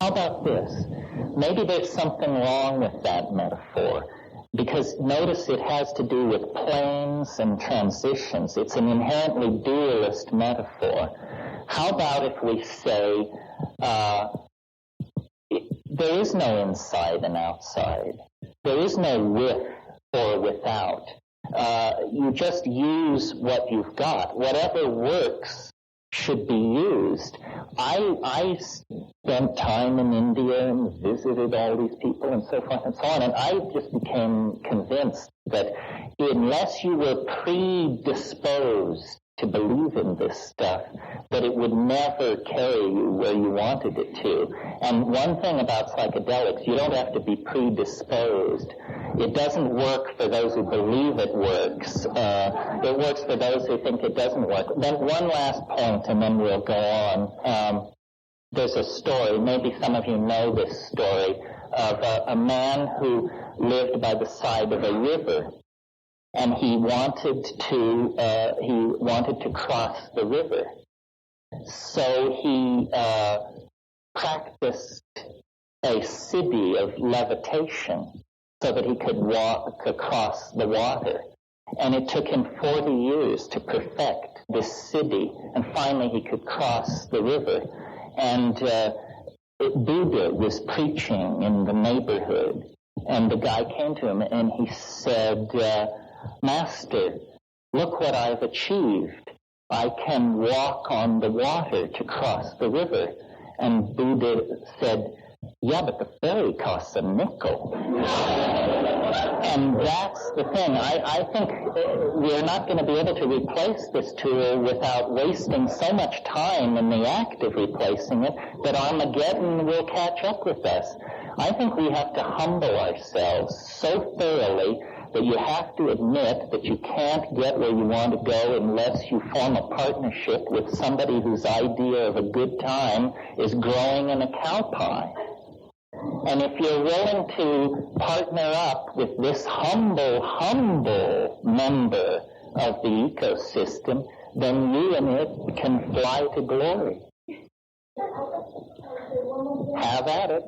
How about this? Maybe there's something wrong with that metaphor, because notice it has to do with planes and transitions. It's an inherently dualist metaphor. How about if we say there is no inside and outside. There is no with or without. You just use what you've got. Whatever works should be used. I spent time in India and visited all these people and so forth and so on, and I just became convinced that unless you were predisposed to believe in this stuff, that it would never carry you where you wanted it to. And one thing about psychedelics, you don't have to be predisposed. It doesn't work for those who believe it works. It works for those who think it doesn't work. Then one last point, and then we'll go on. There's a story, maybe some of you know this story, of a man who lived by the side of a river. And he wanted to cross the river. So he practiced a siddhi of levitation so that he could walk across the water. And it took him 40 years to perfect this siddhi, and finally he could cross the river. And Buddha was preaching in the neighborhood, and the guy came to him and he said, Master, look what I've achieved. I can walk on the water to cross the river. And Buddha said, yeah, but the ferry costs a nickel. And that's the thing. I think we're not going to be able to replace this tool without wasting so much time in the act of replacing it that Armageddon will catch up with us. I think we have to humble ourselves so thoroughly that you have to admit that you can't get where you want to go unless you form a partnership with somebody whose idea of a good time is growing in a cow pie. And if you're willing to partner up with this humble member of the ecosystem, then you and it can fly to glory. Have at it.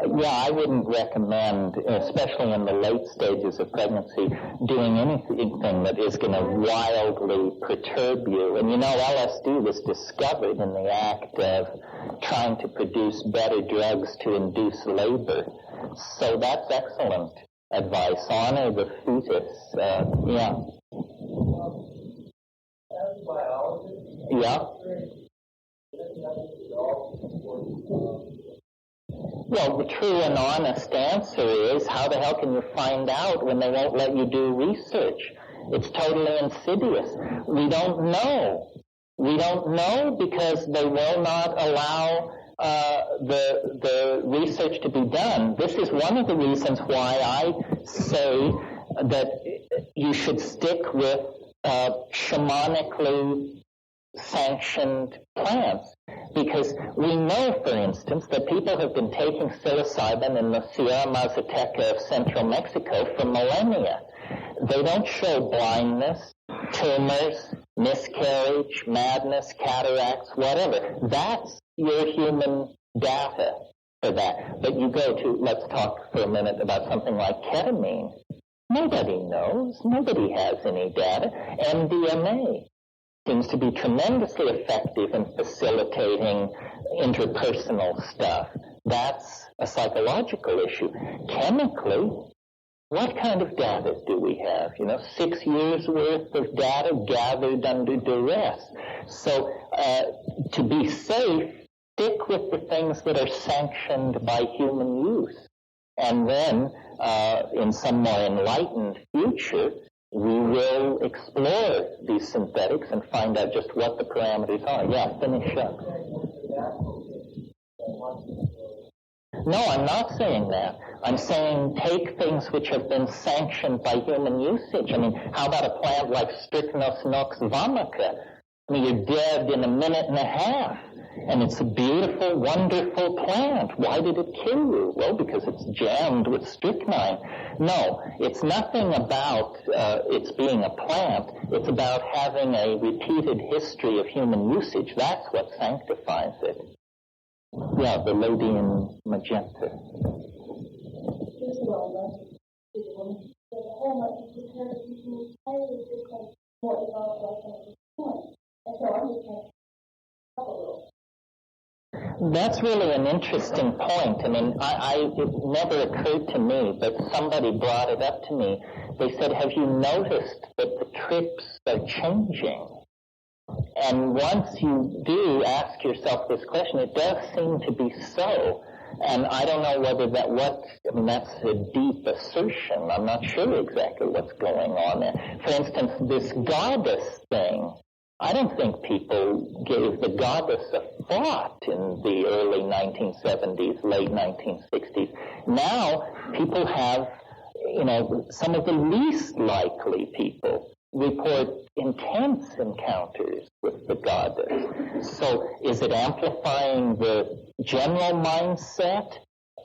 Yeah, I wouldn't recommend, especially in the late stages of pregnancy, doing anything that is going to wildly perturb you. And you know, LSD was discovered in the act of trying to produce better drugs to induce labor. So that's excellent advice. Honor the fetus. Yeah. As a biologist, yeah. Well, the true and honest answer is, how the hell can you find out when they won't let you do research? It's totally insidious. We don't know. We don't know because they will not allow the research to be done. This is one of the reasons why I say that you should stick with shamanically sanctioned plants, because we know, for instance, that people have been taking psilocybin in the Sierra Mazateca of central Mexico for millennia. They don't show blindness, tumors, miscarriage, madness, cataracts, whatever. That's your human data for that. But you go to, let's talk for a minute about something like ketamine. Nobody knows. Nobody has any data. MDMA seems to be tremendously effective in facilitating interpersonal stuff. That's a psychological issue. Chemically, what kind of data do we have? 6 years worth of data gathered under duress. So to be safe, stick with the things that are sanctioned by human use. And then in some more enlightened future, we will explore these synthetics and find out just what the parameters are. Yeah, finish up. No, I'm not saying that. I'm saying take things which have been sanctioned by human usage. I mean, how about a plant like Strychnos nox vomica? I mean, you're dead in a minute and a half. And it's a beautiful, wonderful plant. Why did it kill you? Well, because it's jammed with strychnine. No, it's nothing about its being a plant. It's about having a repeated history of human usage. That's what sanctifies it. Yeah, the lady in magenta. That's really an interesting point. I mean, it never occurred to me, but somebody brought it up to me. They said, have you noticed that the trips are changing? And once you do ask yourself this question, it does seem to be so. And I don't know whether that's a deep assertion. I'm not sure exactly what's going on there. For instance, this goddess thing, I don't think people gave the goddess a thought in the early 1970s, late 1960s. Now, people have, some of the least likely people report intense encounters with the goddess. So is it amplifying the general mindset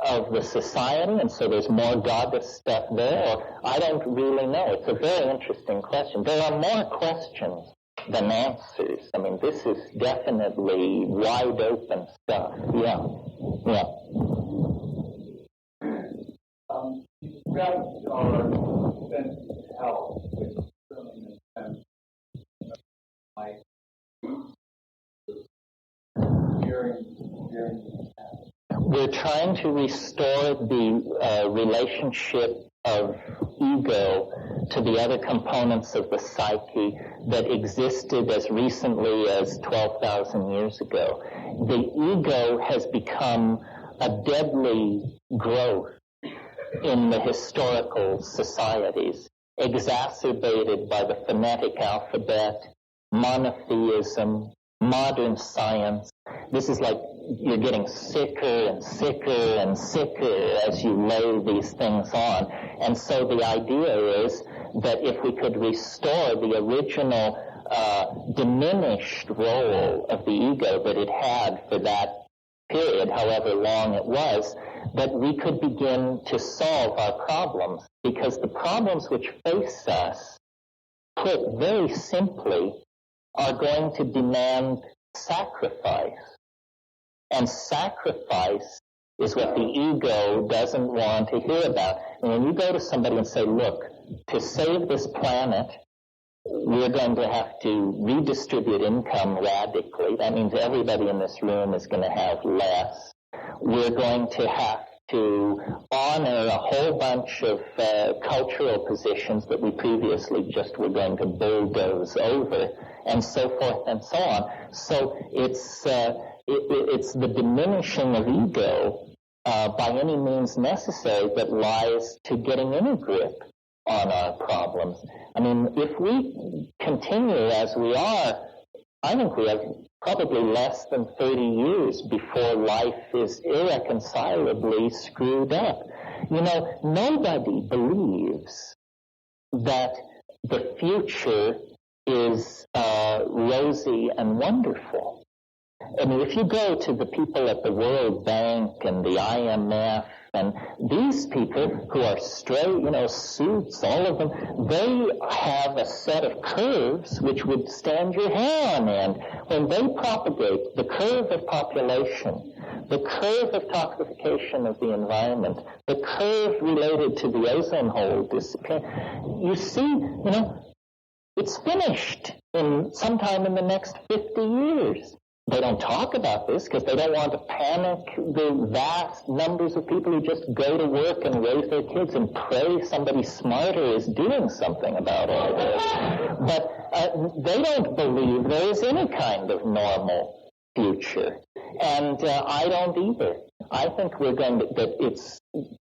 of the society, and so there's more goddess stuff there? Or I don't really know. It's a very interesting question. There are more questions than answers. I mean, this is definitely wide open stuff. Yeah. You've got our sense of health, which is certainly in a sense of life. We're trying to restore the relationship of ego to the other components of the psyche that existed as recently as 12,000 years ago. The ego has become a deadly growth in the historical societies, exacerbated by the phonetic alphabet, monotheism, modern science. This is like you're getting sicker and sicker and sicker as you lay these things on. And so the idea is that if we could restore the original diminished role of the ego that it had for that period, however long it was, that we could begin to solve our problems. Because the problems which face us, put very simply, are going to demand sacrifice. And sacrifice is what the ego doesn't want to hear about. And when you go to somebody and say, look, to save this planet, we're going to have to redistribute income radically. That means everybody in this room is going to have less. We're going to have to honor a whole bunch of cultural positions that we previously just were going to bulldoze over, and so forth and so on. So it's the diminishing of ego by any means necessary that lies to getting any grip on our problems. I mean, if we continue as we are, I think we have probably less than 30 years before life is irreconcilably screwed up. Nobody believes that the future is rosy and wonderful. I mean, if you go to the people at the World Bank and the IMF and these people who are straight, suits, all of them, they have a set of curves which would stand your hair on end. When they propagate the curve of population, the curve of toxification of the environment, the curve related to the ozone hole disappearing, you see, it's finished sometime in the next 50 years. They don't talk about this because they don't want to panic the vast numbers of people who just go to work and raise their kids and pray somebody smarter is doing something about all this. But they don't believe there is any kind of normal future. And I don't either. I think that it's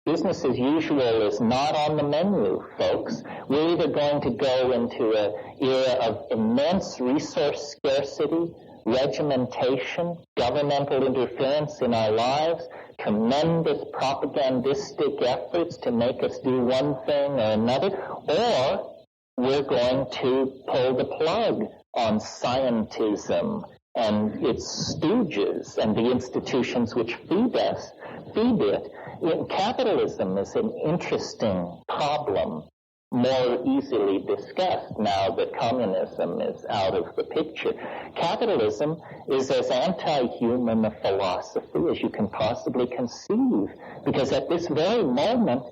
business as usual is not on the menu, folks. We're either going to go into an era of immense resource scarcity, regimentation, governmental interference in our lives, tremendous propagandistic efforts to make us do one thing or another, or we're going to pull the plug on scientism and its stooges and the institutions which feed it. Capitalism is an interesting problem, more easily discussed now that communism is out of the picture. Capitalism is as anti-human a philosophy as you can possibly conceive, because at this very moment,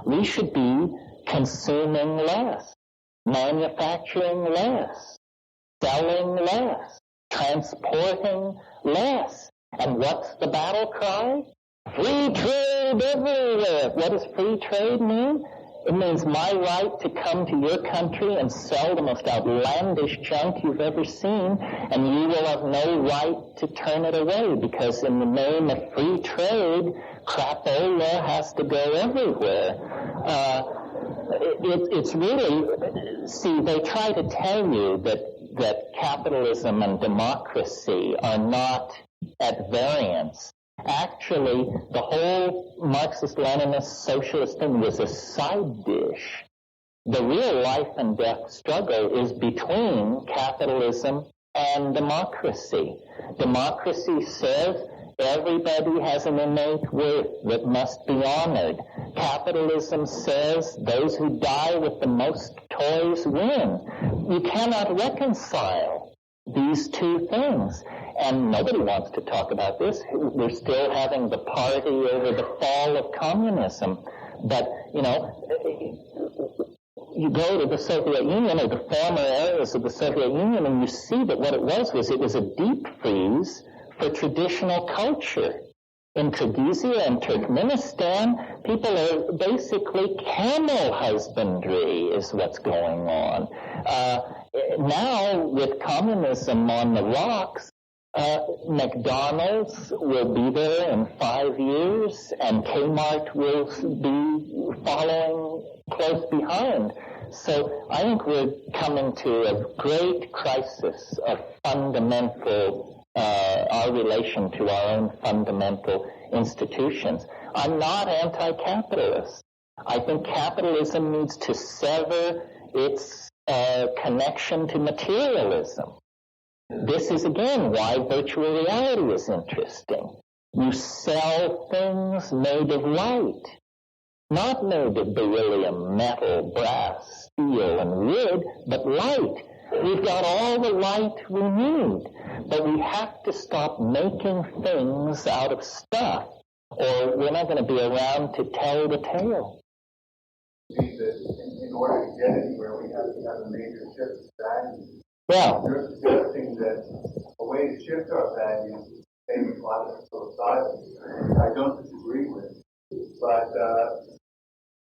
we should be consuming less, manufacturing less, selling less, transporting less. And what's the battle cry? Free trade everywhere. What does free trade mean? It means my right to come to your country and sell the most outlandish junk you've ever seen, and you will have no right to turn it away, because in the name of free trade, crapola has to go everywhere. It's really, see, they try to tell you that capitalism and democracy are not at variance. Actually, the whole Marxist-Leninist socialist thing was a side dish. The real life and death struggle is between capitalism and democracy. Democracy says everybody has an innate worth that must be honored. Capitalism says those who die with the most toys win. You cannot reconcile these two things. And nobody wants to talk about this. We're still having the party over the fall of communism. But, you go to the Soviet Union or the former areas of the Soviet Union and you see that what it was a deep freeze for traditional culture. In Kyrgyzia and Turkmenistan, people are basically camel husbandry is what's going on. Now, with communism on the rocks, McDonald's will be there in 5 years, and Kmart will be following close behind. So I think we're coming to a great crisis of fundamental, our relation to our own fundamental institutions. I'm not anti-capitalist. I think capitalism needs to sever its connection to materialism. This is, again, why virtual reality is interesting. You sell things made of light, not made of beryllium, metal, brass, steel, and wood, but light. We've got all the light we need, but we have to stop making things out of stuff, or we're not going to be around to tell the tale. In order to get anywhere, we have to have a major shift of values. Yeah. You're suggesting that a way to shift our values is the famous logic of psilocybin. I don't disagree with, but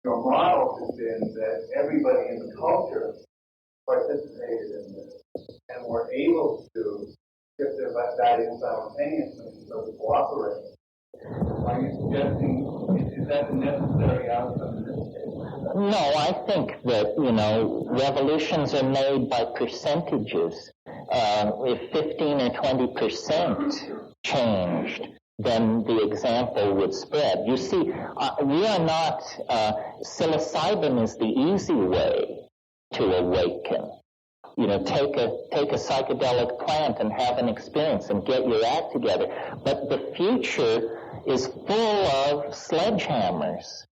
your model has been that everybody in the culture participated in this and were able to shift their values simultaneously, so to cooperate. Are you suggesting, is that a necessary outcome in this case? No, I think that, revolutions are made by percentages. If 15 or 20% changed, then the example would spread. You see, we are not, psilocybin is the easy way to awaken. Take a psychedelic plant and have an experience and get your act together. But the future is full of sledgehammers.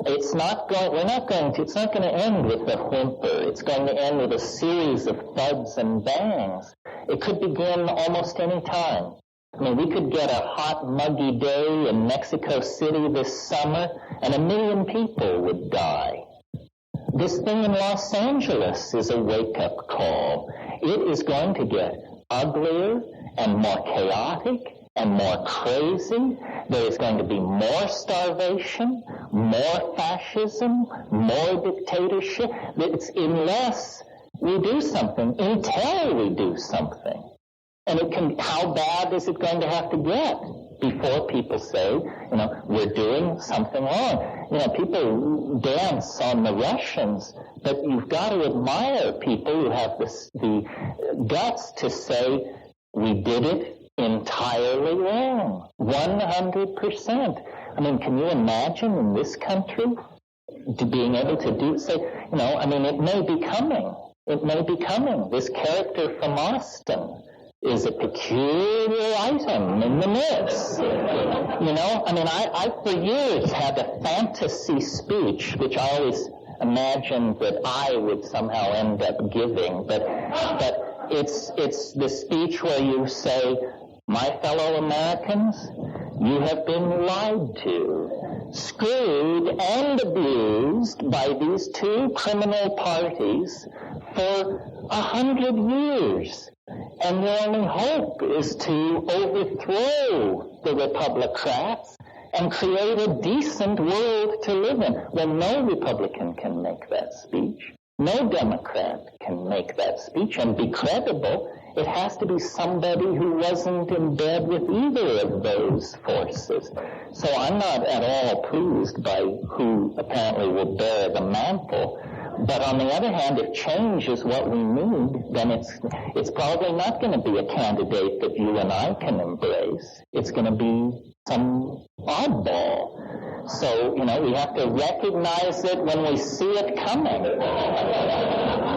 It's not going to end with a whimper. It's going to end with a series of thuds and bangs. It could begin almost any time. I mean, we could get a hot, muggy day in Mexico City this summer, and 1 million people would die. This thing in Los Angeles is a wake-up call. It is going to get uglier and more chaotic and more crazy. There is going to be more starvation, more fascism, more dictatorship. It's unless we do something, until we do something. And how bad is it going to have to get before people say, we're doing something wrong? People dance on the Russians, but you've got to admire people who have the guts to say, we did it entirely wrong, 100%. I mean, can you imagine in this country being able to say, it may be coming. It may be coming. This character from Austin is a peculiar item in the mix. You know, I mean, I for years had a fantasy speech, which I always imagined that I would somehow end up giving, but it's the speech where you say, my fellow Americans, you have been lied to, screwed and abused by these two criminal parties for 100 years. And your only hope is to overthrow the Republicrats and create a decent world to live in. Well, no Republican can make that speech. No Democrat can make that speech and be credible. It has to be somebody who wasn't in bed with either of those forces. So I'm not at all pleased by who apparently will bear the mantle. But on the other hand, if change is what we need, then it's probably not going to be a candidate that you and I can embrace. It's going to be some oddball. So, you know, we have to recognize it when we see it coming.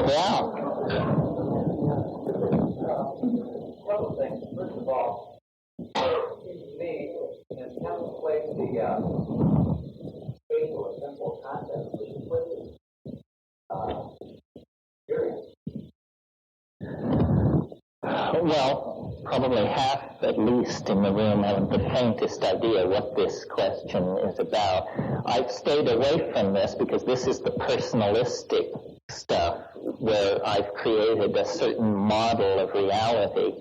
Yeah. Couple things. First of all, it seems to me, in contemplating the faith or simple concept, which is implicit experience. Well, probably half at least in the room have the faintest idea what this question is about. I've stayed away from this because this is the personalistic stuff where I've created a certain model of reality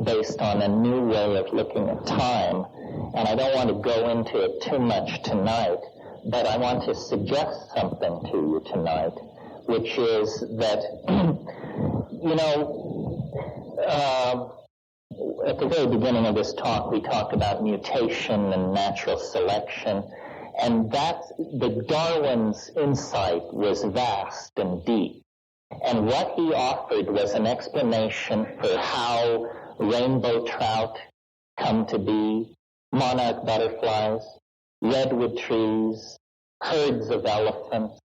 based on a new way of looking at time. And I don't want to go into it too much tonight, but I want to suggest something to you tonight, which is that, you know, at the very beginning of this talk, we talked about mutation and natural selection, and that the Darwin's insight was vast and deep. And what he offered was an explanation for how rainbow trout come to be, monarch butterflies, redwood trees, herds of elephants,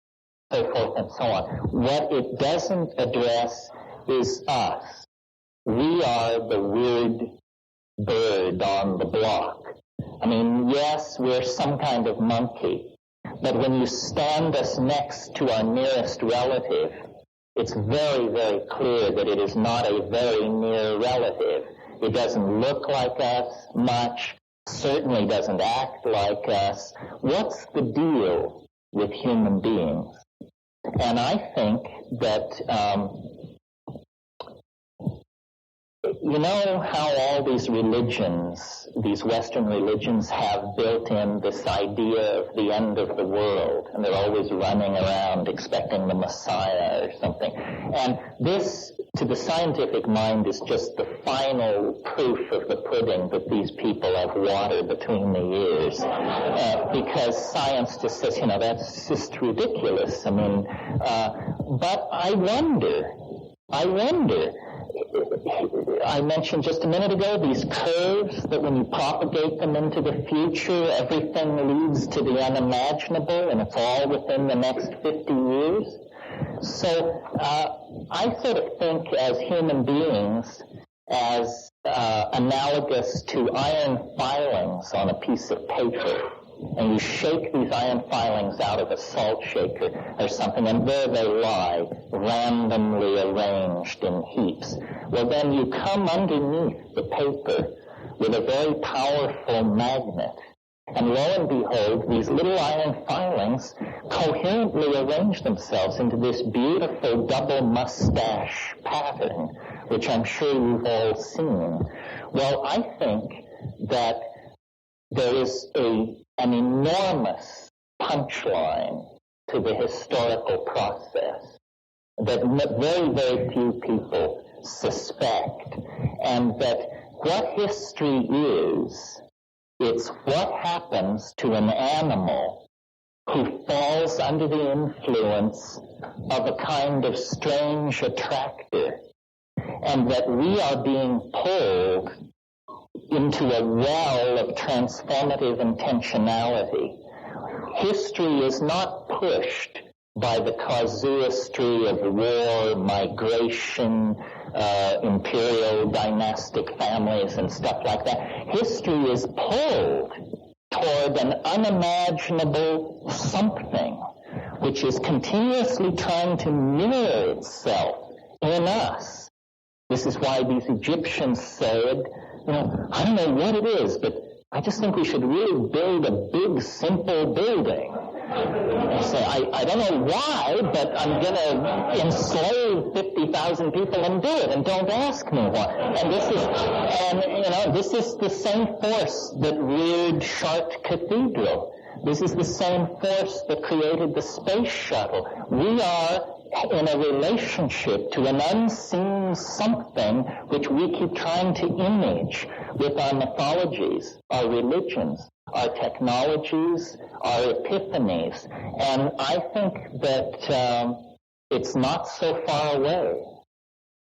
so forth and so on. What it doesn't address is us. We are the weird bird on the block. I mean, yes, we're some kind of monkey, but when you stand us next to our nearest relative, it's very, very clear that it is not a very near relative. It doesn't look like us much, certainly doesn't act like us. What's the deal with human beings? And I think that, you know how all these religions, these Western religions, have built in this idea of the end of the world, and they're always running around expecting the Messiah or something. And this, to the scientific mind, is just the final proof of the pudding that these people have water between the ears. Because science just says, you know, that's just ridiculous. I mean, but I wonder, I mentioned just a minute ago these curves that when you propagate them into the future, everything leads to the unimaginable, and it's all within the next 50 years. So I sort of think as human beings as analogous to iron filings on a piece of paper. And you shake these iron filings out of a salt shaker or something, and there they lie, randomly arranged in heaps. Well, then you come underneath the paper with a very powerful magnet, and lo and behold, these little iron filings coherently arrange themselves into this beautiful double mustache pattern, which I'm sure you've all seen. Well, I think that there is an enormous punchline to the historical process that very, very few people suspect, and that what history is, it's what happens to an animal who falls under the influence of a kind of strange attractor, and that we are being pulled into a well of transformative intentionality. History is not pushed by the casuistry of war, migration, imperial dynastic families and stuff like that. History is pulled toward an unimaginable something which is continuously trying to mirror itself in us. This is why these Egyptians said, I don't know what it is, but I just think we should really build a big, simple building. Say, I don't know why, but I'm going to enslave 50,000 people and do it, and don't ask me why. And this is the same force that reared Chartres Cathedral. This is the same force that created the space shuttle. We are in a relationship to an unseen something which we keep trying to image with our mythologies, our religions, our technologies, our epiphanies. And I think that it's not so far away,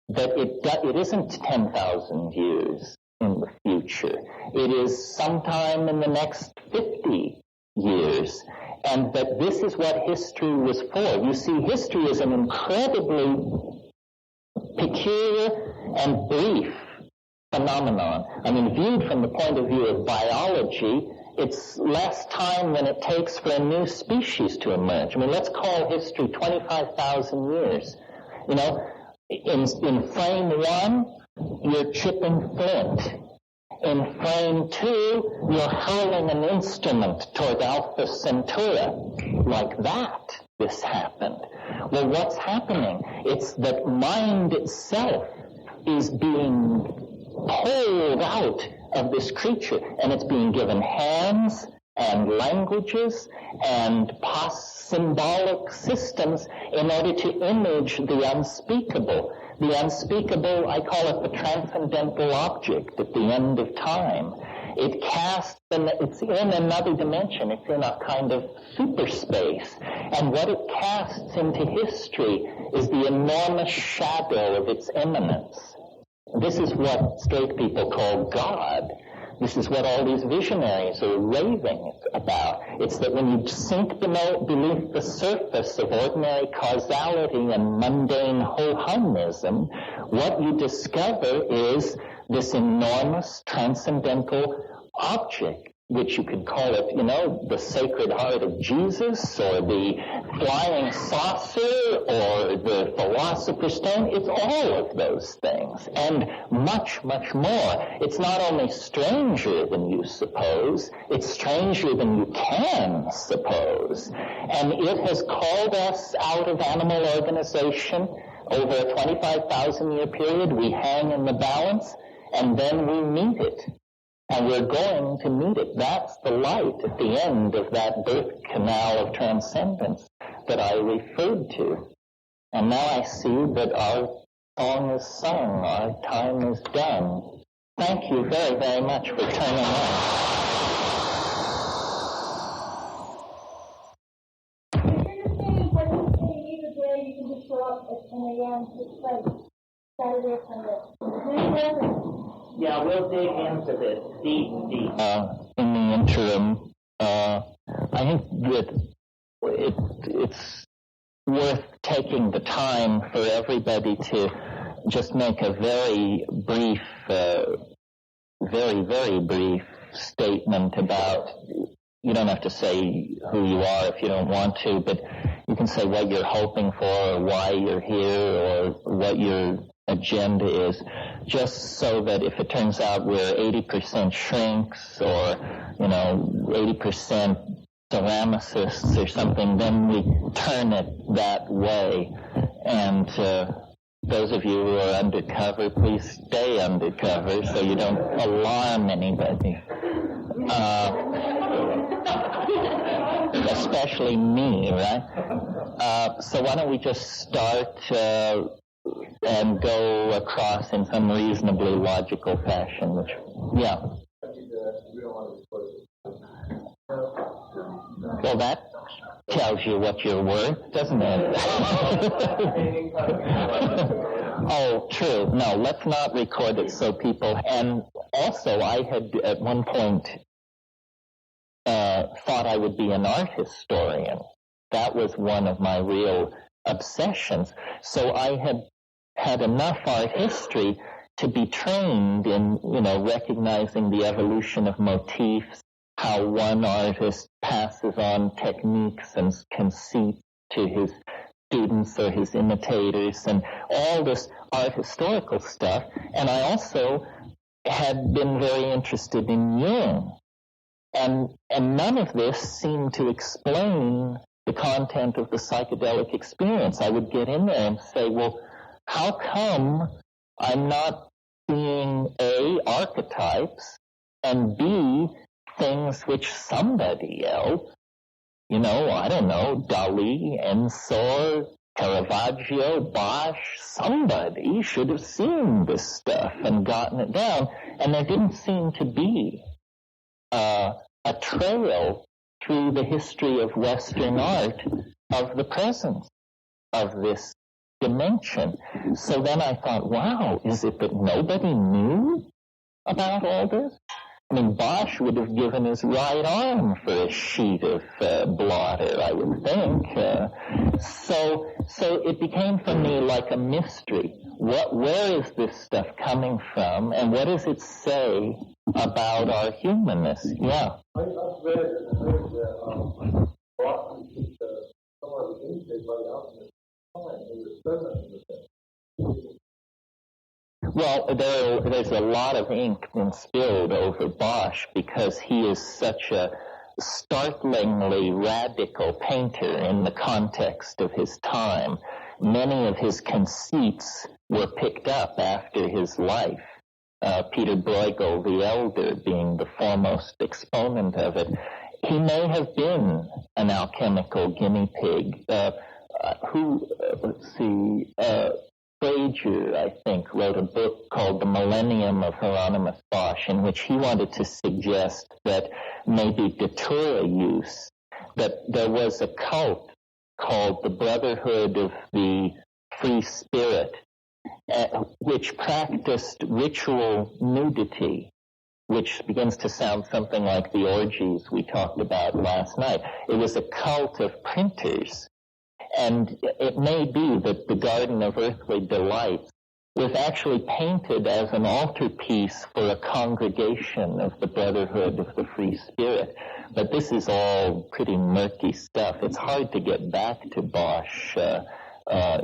that it isn't 10,000 years in the future. It is sometime in the next 50 years. And that this is what history was for. You see, history is an incredibly peculiar and brief phenomenon. I mean, viewed from the point of view of biology, it's less time than it takes for a new species to emerge. I mean, let's call history 25,000 years. In frame 1, you're chipping flint. In frame 2, you're hurling an instrument toward Alpha Centauri. Like that, this happened. Well, what's happening? It's that mind itself is being pulled out of this creature, and it's being given hands and languages and symbolic systems in order to image the unspeakable. The unspeakable, I call it the transcendental object at the end of time. It's in another dimension. It's in a kind of superspace. And what it casts into history is the enormous shadow of its immanence. This is what straight people call God. This is what all these visionaries are raving about. It's that when you sink beneath the surface of ordinary causality and mundane ho-humism, what you discover is this enormous transcendental object, which you could call it, the Sacred Heart of Jesus, or the flying saucer, or the Philosopher's Stone. It's all of those things, and much, much more. It's not only stranger than you suppose, it's stranger than you can suppose. And it has called us out of animal organization over a 25,000-year period. We hang in the balance, and then we meet it. And we're going to meet it. That's the light at the end of that birth canal of transcendence that I referred to. And now I see that our song is sung, our time is done. Thank you very, very much for turning in. You can just show up at 10 a.m. to play Saturday or Sunday. Yeah, we'll dig into this deep. In the interim, I think that it's worth taking the time for everybody to just make a very brief, very, very brief statement about, you don't have to say who you are if you don't want to, but you can say what you're hoping for or why you're here or what your agenda is, just so that if it turns out we're 80% shrinks or, 80% ceramicists or something, then we turn it that way. And those of you who are undercover, please stay undercover so you don't alarm anybody. Especially me, right? So why don't we just start and go across in some reasonably logical fashion, yeah. Well, that tells you what you're worth, doesn't it? Oh, true. No, let's not record it so people... And also, I had at one point thought I would be an art historian. That was one of my real obsessions. So I had enough art history to be trained in, recognizing the evolution of motifs, how one artist passes on techniques and conceits to his students or his imitators, and all this art historical stuff. And I also had been very interested in Jung. And none of this seemed to explain the content of the psychedelic experience. I would get in there and say, well, how come I'm not seeing A, archetypes, and B, things which somebody else, I don't know, Dali, Ensor, Caravaggio, Bosch, somebody should have seen this stuff and gotten it down. And there didn't seem to be a trail through the history of Western art of the presence of this dimension. So then I thought, wow, is it that nobody knew about all this? I mean, Bosch would have given his right arm for a sheet of blotter, I would think. So it became for me like a mystery. Where is this stuff coming from, and what does it say about our humanness? Yeah. I've read that Boston is somewhat imitated by the alchemists. Well, there's a lot of ink been spilled over Bosch because he is such a startlingly radical painter in the context of his time. Many of his conceits were picked up after his life. Peter Bruegel the Elder being the foremost exponent of it. He may have been an alchemical guinea pig. Frager, I think, wrote a book called The Millennium of Hieronymus Bosch, in which he wanted to suggest that maybe datura use, that there was a cult called the Brotherhood of the Free Spirit, which practiced ritual nudity, which begins to sound something like the orgies we talked about last night. It was a cult of printers. And it may be that the Garden of Earthly Delights was actually painted as an altarpiece for a congregation of the Brotherhood of the Free Spirit. But this is all pretty murky stuff. It's hard to get back to Bosch.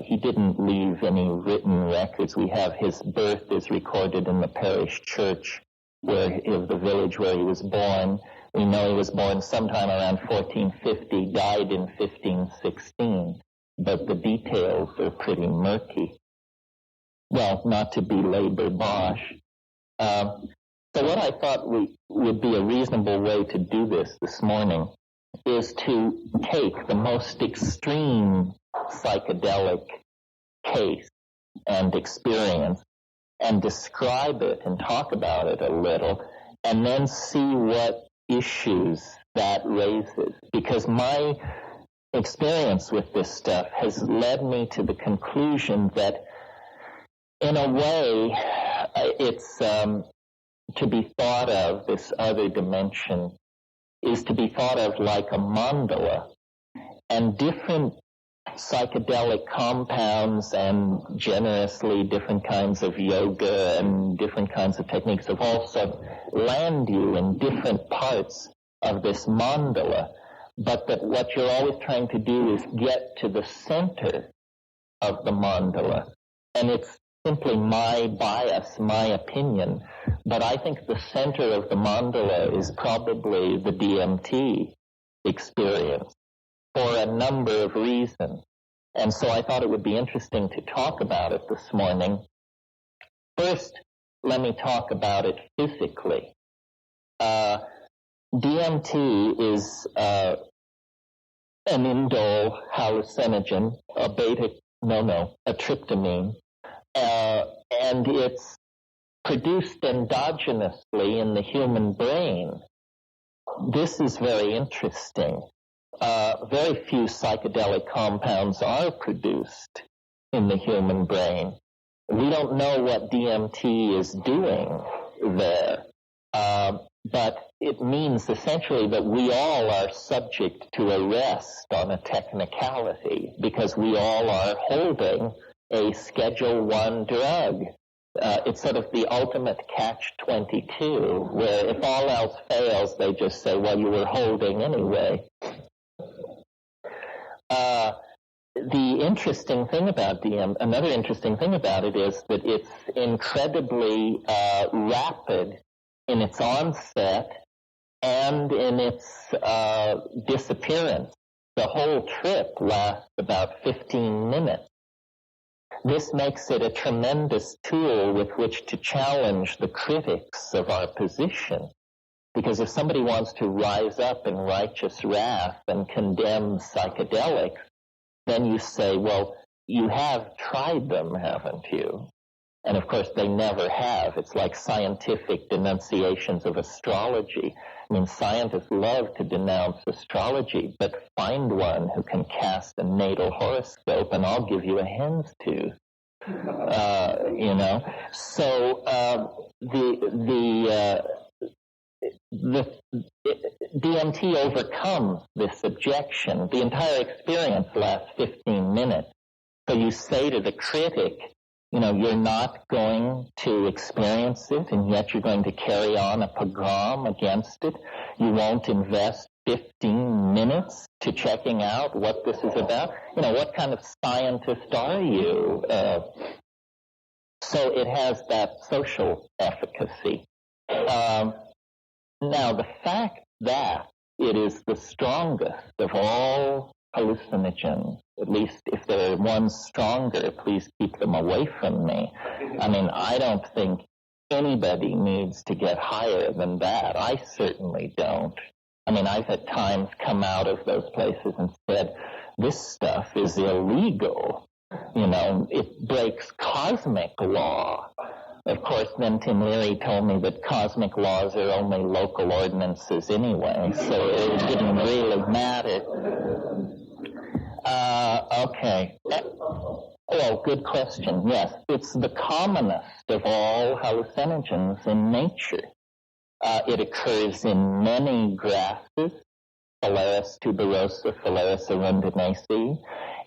He didn't leave any written records. We have his birth is recorded in the parish church of the village where he was born. We know he was born sometime around 1450, died in 1516, but the details are pretty murky. Well, not to belabor Bosch. So what I thought would be a reasonable way to do this morning is to take the most extreme psychedelic case and experience and describe it and talk about it a little, and then see what issues that raises. Because my experience with this stuff has led me to the conclusion that, in a way, it's to be thought of, this other dimension, is to be thought of like a mandala, and different psychedelic compounds and generously different kinds of yoga and different kinds of techniques have also land you in different parts of this mandala, but that what you're always trying to do is get to the center of the mandala. And it's simply my bias, my opinion, but I think the center of the mandala is probably the DMT experience for a number of reasons. And so I thought it would be interesting to talk about it this morning. First, let me talk about it physically. DMT is an indole hallucinogen, a tryptamine, and it's produced endogenously in the human brain. This is very interesting. Very few psychedelic compounds are produced in the human brain. We don't know what DMT is doing there, but it means essentially that we all are subject to arrest on a technicality because we all are holding a Schedule 1 drug. It's sort of the ultimate catch-22, where if all else fails, they just say, well, you were holding anyway. The interesting thing about another interesting thing about it is that it's incredibly rapid in its onset and in its disappearance. The whole trip lasts about 15 minutes. This makes it a tremendous tool with which to challenge the critics of our position. Because if somebody wants to rise up in righteous wrath and condemn psychedelics, then you say, well, you have tried them, haven't you? And of course, they never have. It's like scientific denunciations of astrology. I mean, scientists love to denounce astrology, but find one who can cast a natal horoscope and I'll give you a hen's tooth. So the DMT overcomes this objection. The entire experience lasts 15 minutes. So you say to the critic, you're not going to experience it, and yet you're going to carry on a pogrom against it. You won't invest 15 minutes to checking out what this is about. What kind of scientist are you? So it has that social efficacy. Now, the fact that it is the strongest of all hallucinogens, at least if there are ones stronger, please keep them away from me. I mean, I don't think anybody needs to get higher than that. I certainly don't. I mean, I've at times come out of those places and said, this stuff is illegal. It breaks cosmic law. Of course, then Tim Leary told me that cosmic laws are only local ordinances anyway, so it didn't really matter. Okay. Well, good question. Yes, it's the commonest of all hallucinogens in nature. It occurs in many grasses, Phalaris tuberosa, Phalaris arundinacea.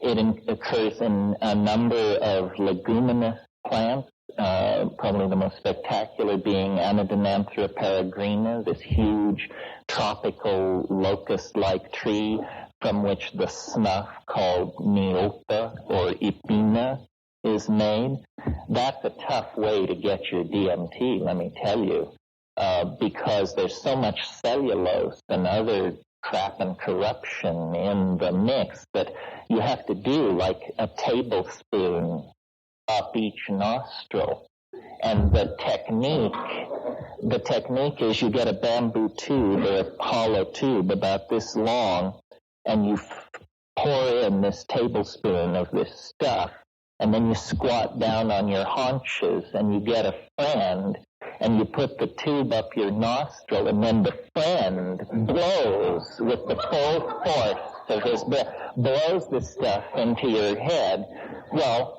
It occurs in a number of leguminous plants, probably the most spectacular being Anodonanthera peregrina, this huge tropical locust-like tree from which the snuff called Niopa or Ipina is made. That's a tough way to get your DMT, let me tell you, because there's so much cellulose and other crap and corruption in the mix that you have to do like a tablespoon up each nostril. And the technique is you get a bamboo tube or a hollow tube about this long, and you pour in this tablespoon of this stuff, and then you squat down on your haunches and you get a friend, and you put the tube up your nostril, and then the friend blows with the full force of his breath, blows the stuff into your head. Well,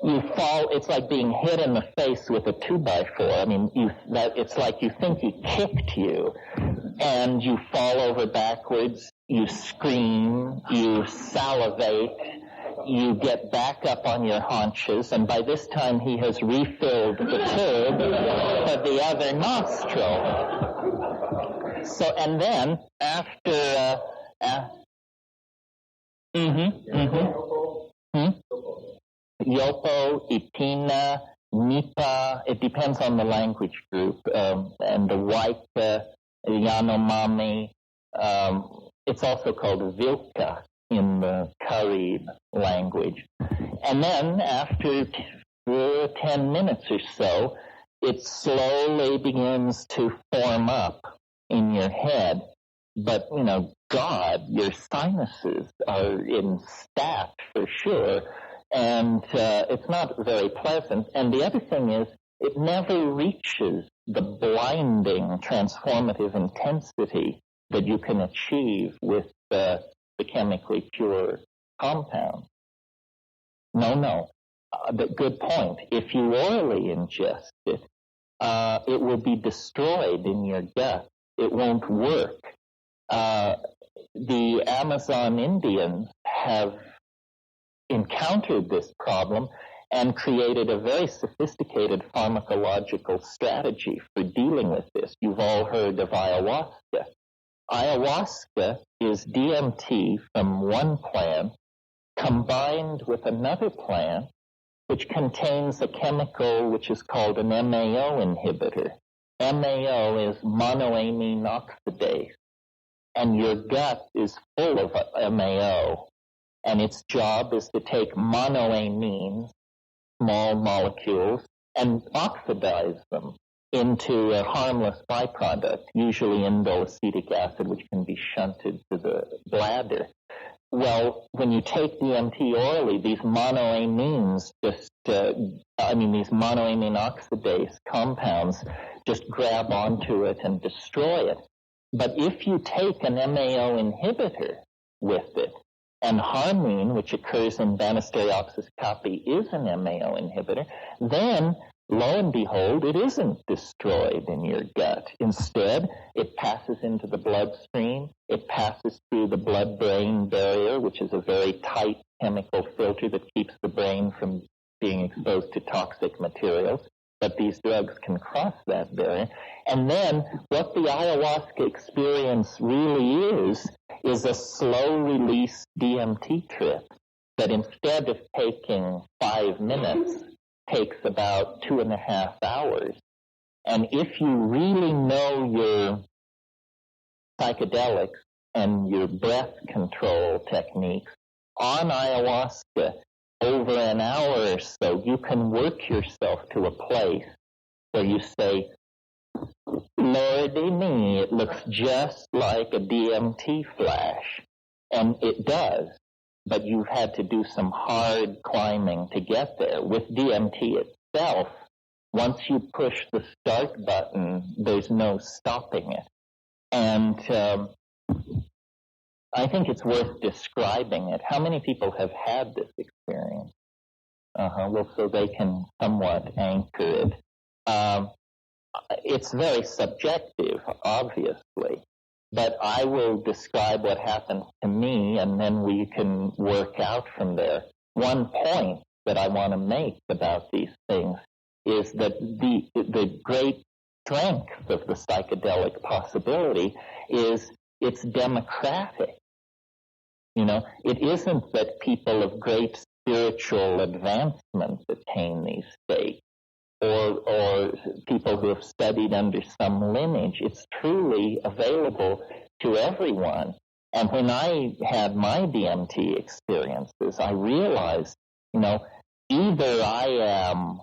you fall, it's like being hit in the face with a 2x4. I mean, it's like you think he kicked you, and you fall over backwards, you scream, you salivate, you get back up on your haunches, and by this time he has refilled the tube for the other nostril. So, and then after, Yopo, Ipina, Nipa, it depends on the language group, and the Waika, Yanomami, it's also called Vilka in the Carib language. And then after 10 minutes or so, it slowly begins to form up in your head. But, God, your sinuses are in stat for sure. And it's not very pleasant. And the other thing is, it never reaches the blinding, transformative intensity that you can achieve with the chemically pure compound. No. Good point. If you orally ingest it, it will be destroyed in your gut. it won't work. The Amazon Indians have encountered this problem and created a very sophisticated pharmacological strategy for dealing with this. You've all heard of ayahuasca. Ayahuasca is DMT from one plant combined with another plant which contains a chemical which is called an MAO inhibitor. MAO is monoamine oxidase, and your gut is full of MAO, and its job is to take monoamines, small molecules, and oxidize them into a harmless byproduct, usually indole acetic acid, which can be shunted to the bladder. Well, when you take DMT orally, these monoamines these monoamine oxidase compounds just grab onto it and destroy it. But if you take an MAO inhibitor with it, and harmine, which occurs in Banisteriopsis caapi, is an MAO inhibitor, then, lo and behold, it isn't destroyed in your gut. Instead, it passes into the bloodstream. It passes through the blood-brain barrier, which is a very tight chemical filter that keeps the brain from being exposed to toxic materials. But these drugs can cross that barrier. And then what the ayahuasca experience really is a slow-release DMT trip that instead of taking 5 minutes, takes about 2.5 hours. And if you really know your psychedelics and your breath control techniques on ayahuasca, over an hour or so, you can work yourself to a place where you say, Lordy me, it looks just like a DMT flash. And it does, but you've had to do some hard climbing to get there. With DMT itself, once you push the start button, there's no stopping it. And I think it's worth describing it. How many people have had this experience? Well, so they can somewhat anchor it. It's very subjective, obviously, but I will describe what happened to me, and then we can work out from there. One point that I want to make about these things is that the great strength of the psychedelic possibility is it's democratic. You know, it isn't that people of great spiritual advancement attain these states, or people who have studied under some lineage. It's truly available to everyone. And when I had my DMT experiences, I realized, either I am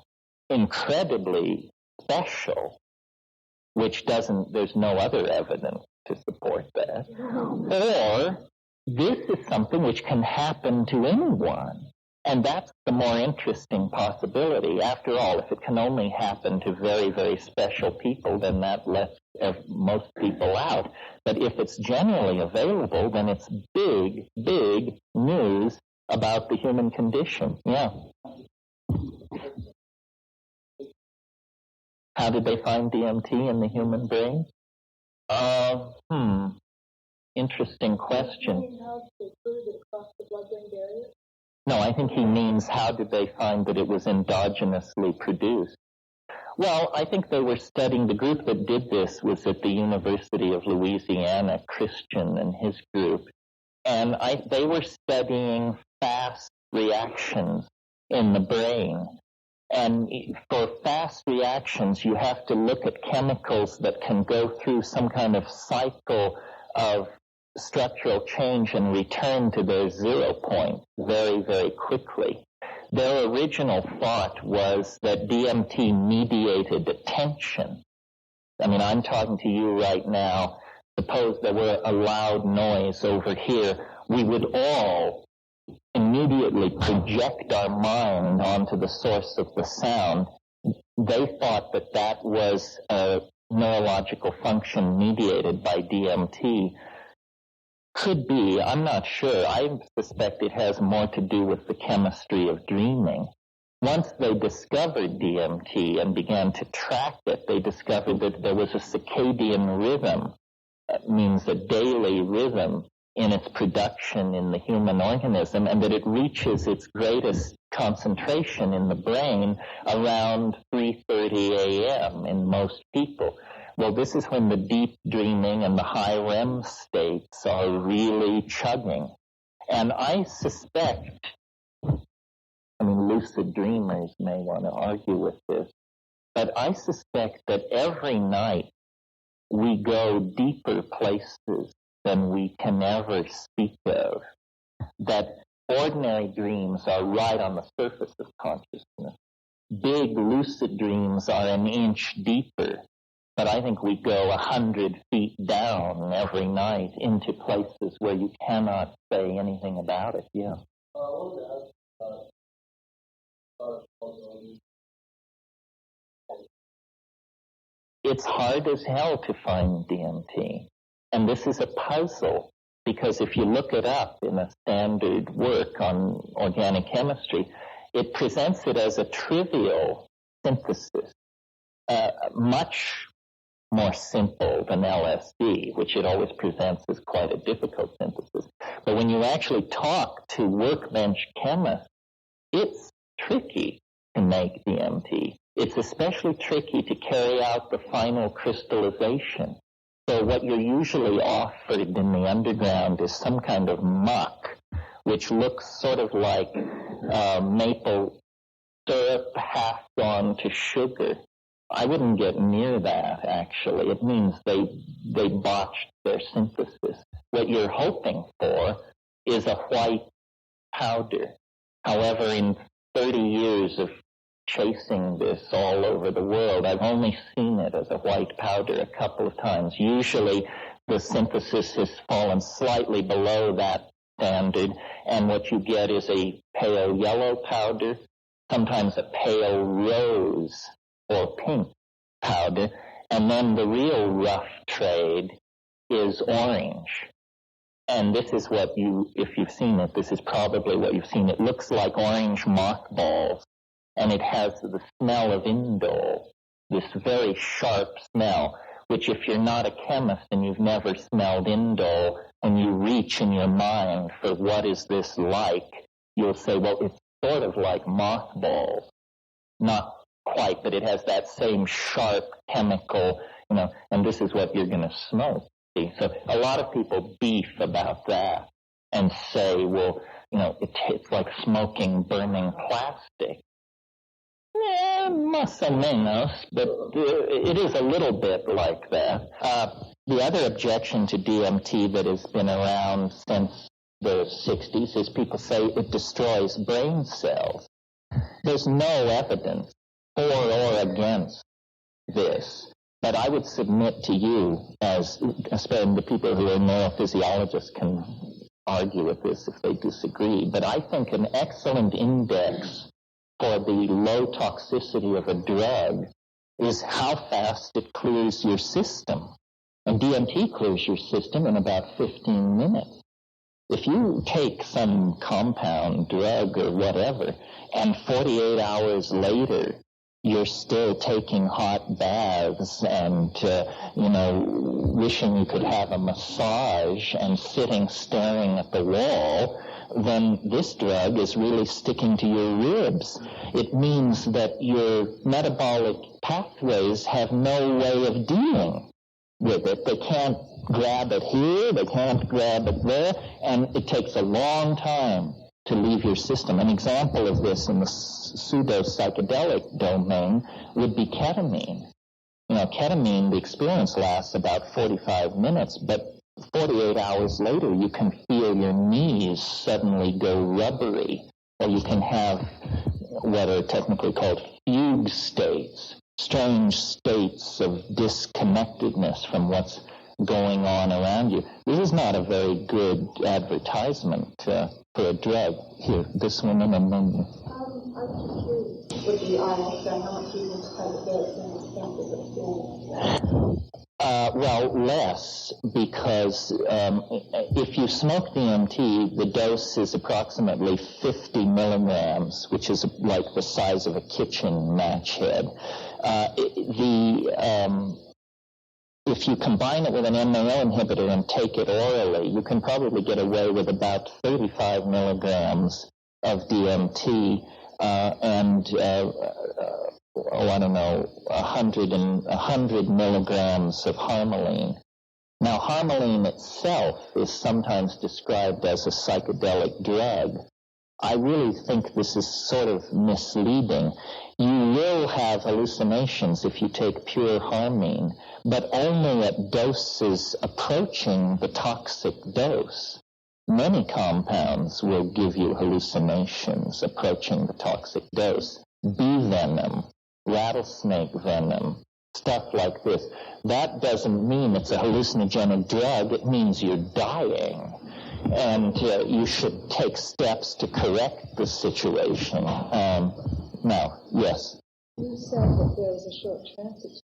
incredibly special, which there's no other evidence to support that, or this is something which can happen to anyone. And that's the more interesting possibility. After all, if it can only happen to very, very special people, then that lets most people out. But if it's generally available, then it's big, big news about the human condition. Yeah. How did they find DMT in the human brain? Interesting question. No, I think he means how did they find that it was endogenously produced? Well, I think they were studying, the group that did this was at the University of Louisiana, Christian and his group, and they were studying fast reactions in the brain. And for fast reactions, you have to look at chemicals that can go through some kind of cycle of structural change and return to their 0 point very, very quickly. Their original thought was that DMT mediated attention. I mean, I'm talking to you right now. Suppose there were a loud noise over here. We would all immediately project our mind onto the source of the sound. They thought that was a neurological function mediated by DMT. Could be, I'm not sure. I suspect it has more to do with the chemistry of dreaming. Once they discovered DMT and began to track it, they discovered that there was a circadian rhythm means a daily rhythm in its production in the human organism, and that it reaches its greatest concentration in the brain around 3:30 a.m. in most people. Well, this is when the deep dreaming and the high REM states are really chugging. And I suspect, lucid dreamers may want to argue with this, but I suspect that every night we go deeper places than we can ever speak of, that ordinary dreams are right on the surface of consciousness. Big lucid dreams are an inch deeper, but I think we go 100 feet down every night into places where you cannot say anything about it. Yeah. It's hard as hell to find DMT. And this is a puzzle, because if you look it up in a standard work on organic chemistry, it presents it as a trivial synthesis, much more simple than LSD, which it always presents as quite a difficult synthesis. But when you actually talk to workbench chemists, it's tricky to make DMT. It's especially tricky to carry out the final crystallization. So what you're usually offered in the underground is some kind of muck, which looks sort of like maple syrup half gone to sugar. I wouldn't get near that, actually. It means they botched their synthesis. What you're hoping for is a white powder. However, in 30 years of chasing this all over the world, I've only seen it as a white powder a couple of times. Usually the synthesis has fallen slightly below that standard, and what you get is a pale yellow powder, sometimes a pale rose or pink powder, and then the real rough trade is orange. And this is what if you've seen it, this is probably what you've seen. It looks like orange mothballs, and it has the smell of indole, this very sharp smell, which if you're not a chemist and you've never smelled indole, and you reach in your mind for what is this like, you'll say, well, it's sort of like mothballs. Not quite, but it has that same sharp chemical, and this is what you're going to smoke. So a lot of people beef about that and say, well, it's like smoking burning plastic. Más o menos, but it is a little bit like that. The other objection to DMT that has been around since the 60s is people say it destroys brain cells. There's no evidence for or against this. But I would submit to you, especially the people who are neurophysiologists can argue with this if they disagree, but I think an excellent index for the low toxicity of a drug is how fast it clears your system. And DMT clears your system in about 15 minutes. If you take some compound drug or whatever, and 48 hours later you're still taking hot baths and, wishing you could have a massage and sitting staring at the wall, then this drug is really sticking to your ribs. It means that your metabolic pathways have no way of dealing with it. They can't grab it here, they can't grab it there, and it takes a long time to leave your system. An example of this in the pseudo-psychedelic domain would be ketamine. Ketamine, the experience lasts about 45 minutes, but 48 hours later you can feel your knees suddenly go rubbery, or you can have what are technically called fugue states, strange states of disconnectedness from what's going on around you. This is not a very good advertisement for a drug. Here, this woman and then you. I'm just curious, would you also how much you would take the experience? Well, less, because if you smoke DMT, the dose is approximately 50 milligrams, which is like the size of a kitchen match head. If if you combine it with an MAO inhibitor and take it orally, you can probably get away with about 35 milligrams of DMT and 100 milligrams of harmaline. Now, harmaline itself is sometimes described as a psychedelic drug. I really think this is sort of misleading. You will have hallucinations if you take pure harmine, but only at doses approaching the toxic dose. Many compounds will give you hallucinations approaching the toxic dose. Bee venom, rattlesnake venom, stuff like this. That doesn't mean it's a hallucinogenic drug. It means you're dying. And you should take steps to correct the situation. Now, yes? You said that there was a short transit,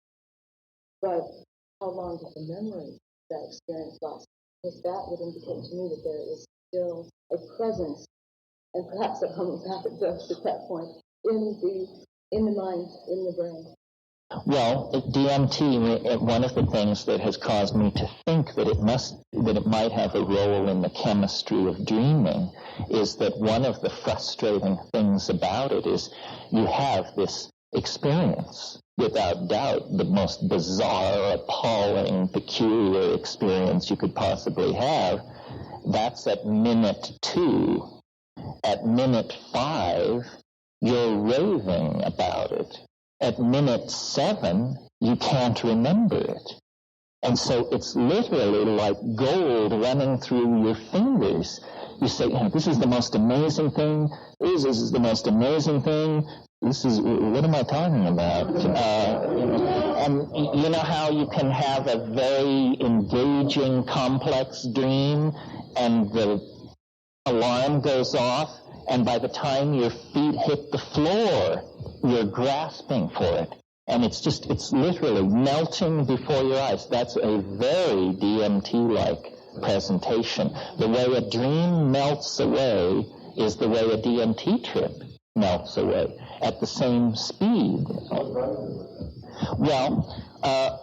but how long did the memory of that experience last? Because that would indicate to me that there is still a presence, and perhaps a homeopathic dose at that point, in the mind, in the brain. Well, DMT, one of the things that has caused me to think that it might have a role in the chemistry of dreaming is that one of the frustrating things about it is you have this experience, without doubt, the most bizarre, appalling, peculiar experience you could possibly have. That's at minute 2. At minute 5, you're raving about it. At minute 7, you can't remember it. And so it's literally like gold running through your fingers. You say, this is the most amazing thing. This is the most amazing thing. What am I talking about? And you know how you can have a very engaging, complex dream, and the alarm goes off, and by the time your feet hit the floor, you're grasping for it. And it's literally melting before your eyes. That's a very DMT-like presentation. The way a dream melts away is the way a DMT trip melts away at the same speed. Well,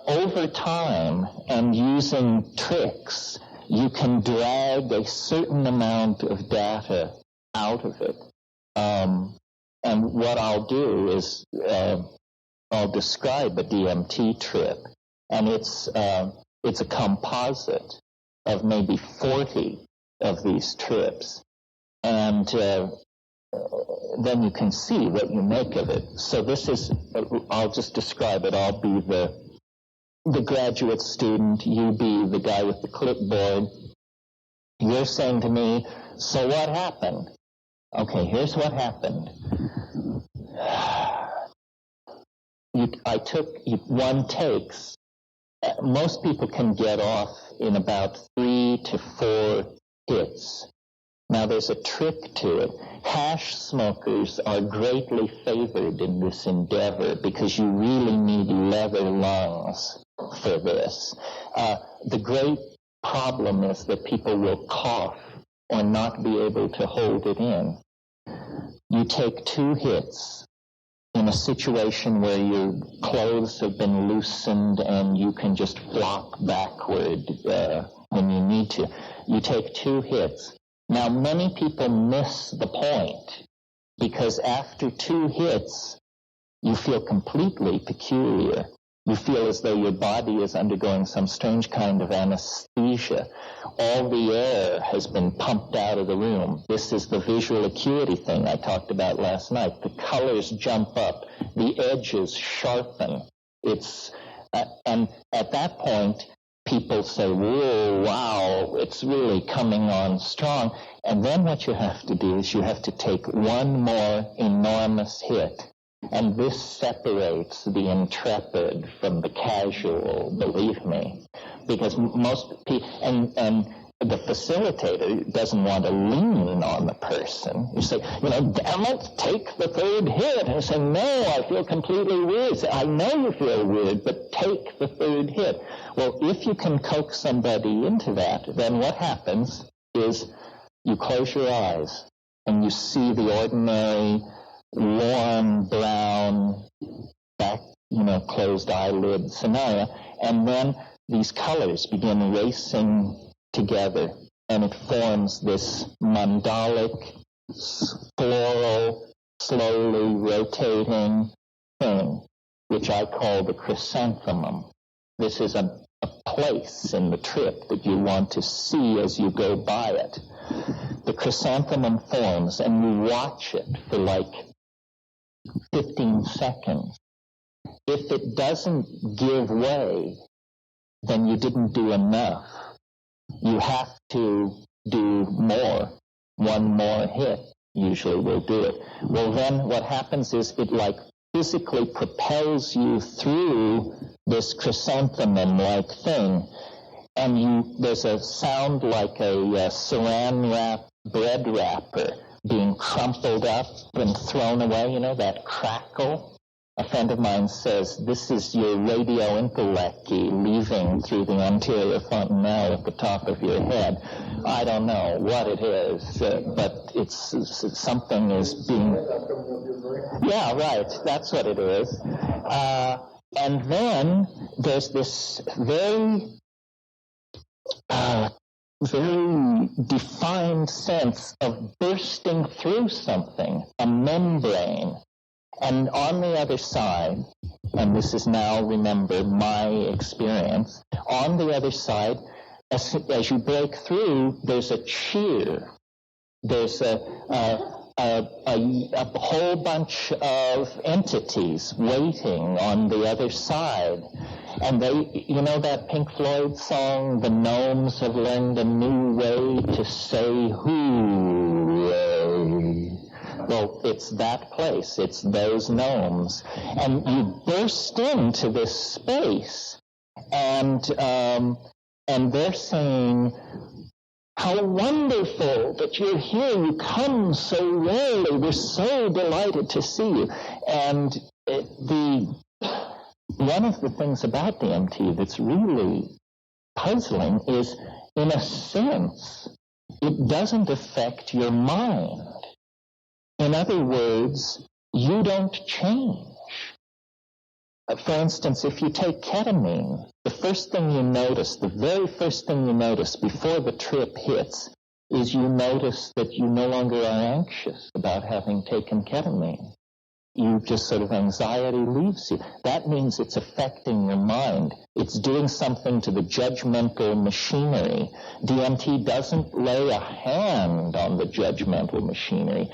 over time and using tricks, you can drag a certain amount of data out of it. And what I'll do is I'll describe a DMT trip, and it's a composite of maybe 40 of these trips, and then you can see what you make of it. So this is, I'll just describe it. I'll be the graduate student, you be the guy with the clipboard. You're saying to me, so what happened? Okay, here's what happened. I took 1 takes. Most people can get off in about 3 to 4 hits. Now, there's a trick to it. Hash smokers are greatly favored in this endeavor because you really need leather lungs for this. The great problem is that people will cough or not be able to hold it in. You take 2 hits in a situation where your clothes have been loosened and you can just flop backward when you need to. You take 2 hits. Now, many people miss the point because after 2 hits, you feel completely peculiar. You feel as though your body is undergoing some strange kind of anesthesia. All the air has been pumped out of the room. This is the visual acuity thing I talked about last night. The colors jump up. The edges sharpen. And at that point, people say, whoa, wow, it's really coming on strong. And then what you have to do is you have to take 1 more enormous hit. And this separates the intrepid from the casual, believe me. Because most people, and the facilitator doesn't want to lean on the person. You say, damn it, take the 3rd hit. And I say, no, I feel completely weird. Say, I know you feel weird, but take the 3rd hit. Well, if you can coax somebody into that, then what happens is you close your eyes and you see the ordinary warm, brown, back, closed eyelid scenario, and then these colors begin racing together, and it forms this mandalic, floral, slowly rotating thing, which I call the chrysanthemum. This is a place in the trip that you want to see as you go by it. The chrysanthemum forms, and you watch it for like 15 seconds. If it doesn't give way, then you didn't do enough. You have to do more. One more hit usually will do it. Well, then what happens is it like physically propels you through this chrysanthemum-like thing, and there's a sound like a saran wrap bread wrapper being crumpled up and thrown away, you know, that crackle. A friend of mine says, this is your radio intellecty leaving through the anterior fontanelle at the top of your head. I don't know what it is, but it's something is being... Yeah, right, that's what it is. And then there's this very defined sense of bursting through something, a membrane. And on the other side, and this is now, remember, my experience, on the other side, as you break through, there's a cheer. There's a whole bunch of entities waiting on the other side. And they, you know that Pink Floyd song, The Gnomes Have Learned a New Way to Say Hooray? Well, it's that place. It's those gnomes. And you burst into this space, and they're saying, how wonderful that you're here. You come so rarely. We're so delighted to see you. And one of the things about the MT that's really puzzling is, in a sense, it doesn't affect your mind. In other words, you don't change. For instance, if you take ketamine, the very first thing you notice before the trip hits is you notice that you no longer are anxious about having taken ketamine. You just sort of, anxiety leaves you. That means it's affecting your mind. It's doing something to the judgmental machinery. DMT doesn't lay a hand on the judgmental machinery.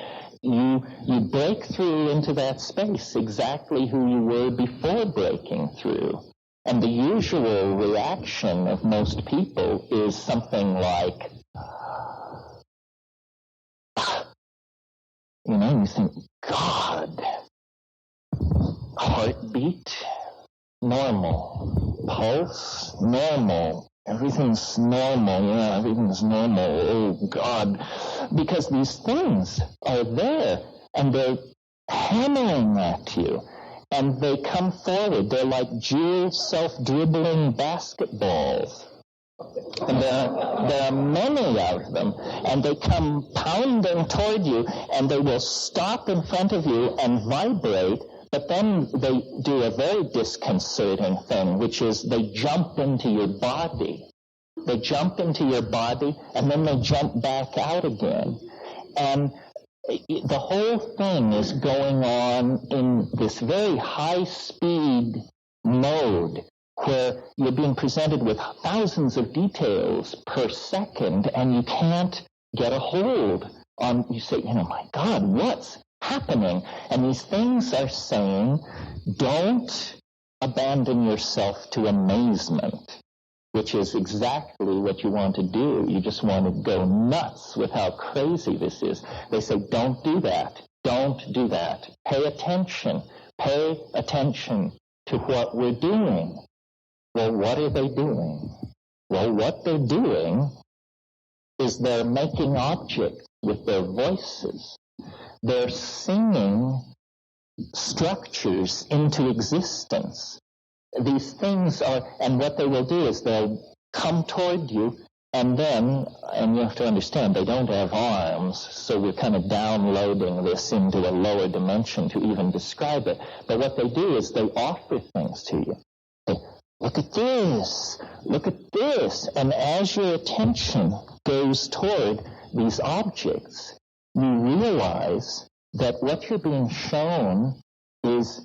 You break through into that space exactly who you were before breaking through. And the usual reaction of most people is something like, you know, you think, God, heartbeat, normal, pulse, normal, everything's normal, everything's normal, oh God, because these things are there, and they're hammering at you, and they come forward. They're like jewel self-dribbling basketballs. And there are many of them, and they come pounding toward you, and they will stop in front of you and vibrate, but then they do a very disconcerting thing, which is they jump into your body. They jump into your body, and then they jump back out again. And the whole thing is going on in this very high-speed mode where you're being presented with thousands of details per second, and you can't get a hold on, you say, my God, what's happening? And these things are saying, don't abandon yourself to amazement, which is exactly what you want to do. You just want to go nuts with how crazy this is. They say, don't do that. Don't do that. Pay attention. Pay attention to what we're doing. Well, what are they doing? Well, what they're doing is they're making objects with their voices. They're singing structures into existence. These things are, and what they will do is they'll come toward you, and you have to understand, they don't have arms, so we're kind of downloading this into a lower dimension to even describe it. But what they do is they offer things to you. look at this, look at this. And as your attention goes toward these objects, you realize that what you're being shown is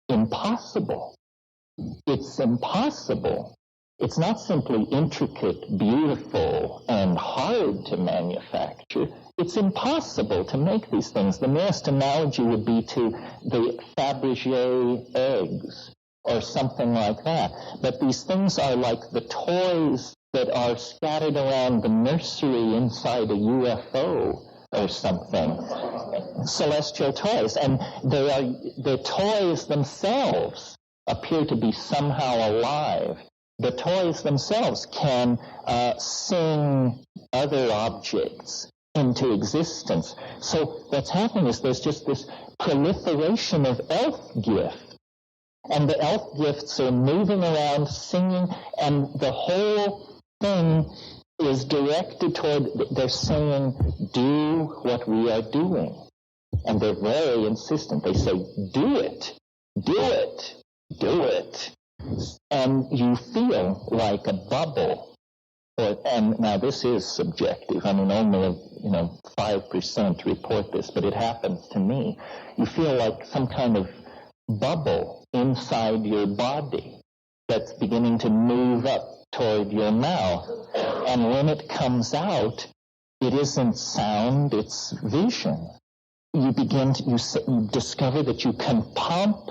impossible. It's impossible. It's not simply intricate, beautiful, and hard to manufacture. It's impossible to make these things. The nearest analogy would be to the Fabergé eggs or something like that. But these things are like the toys that are scattered around the nursery inside a UFO or something. Celestial toys. And the toys themselves appear to be somehow alive. The toys themselves can sing other objects into existence. So what's happening is there's just this proliferation of elf gift. And the elf gifts are moving around, singing, and the whole thing is directed toward, they're saying, do what we are doing. And they're very insistent. They say, do it, do it, do it. And you feel like a bubble. And now this is subjective. I mean, only 5% report this, but it happens to me. You feel like some kind of bubble inside your body that's beginning to move up toward your mouth. And when it comes out, it isn't sound, it's vision. You discover that you can pump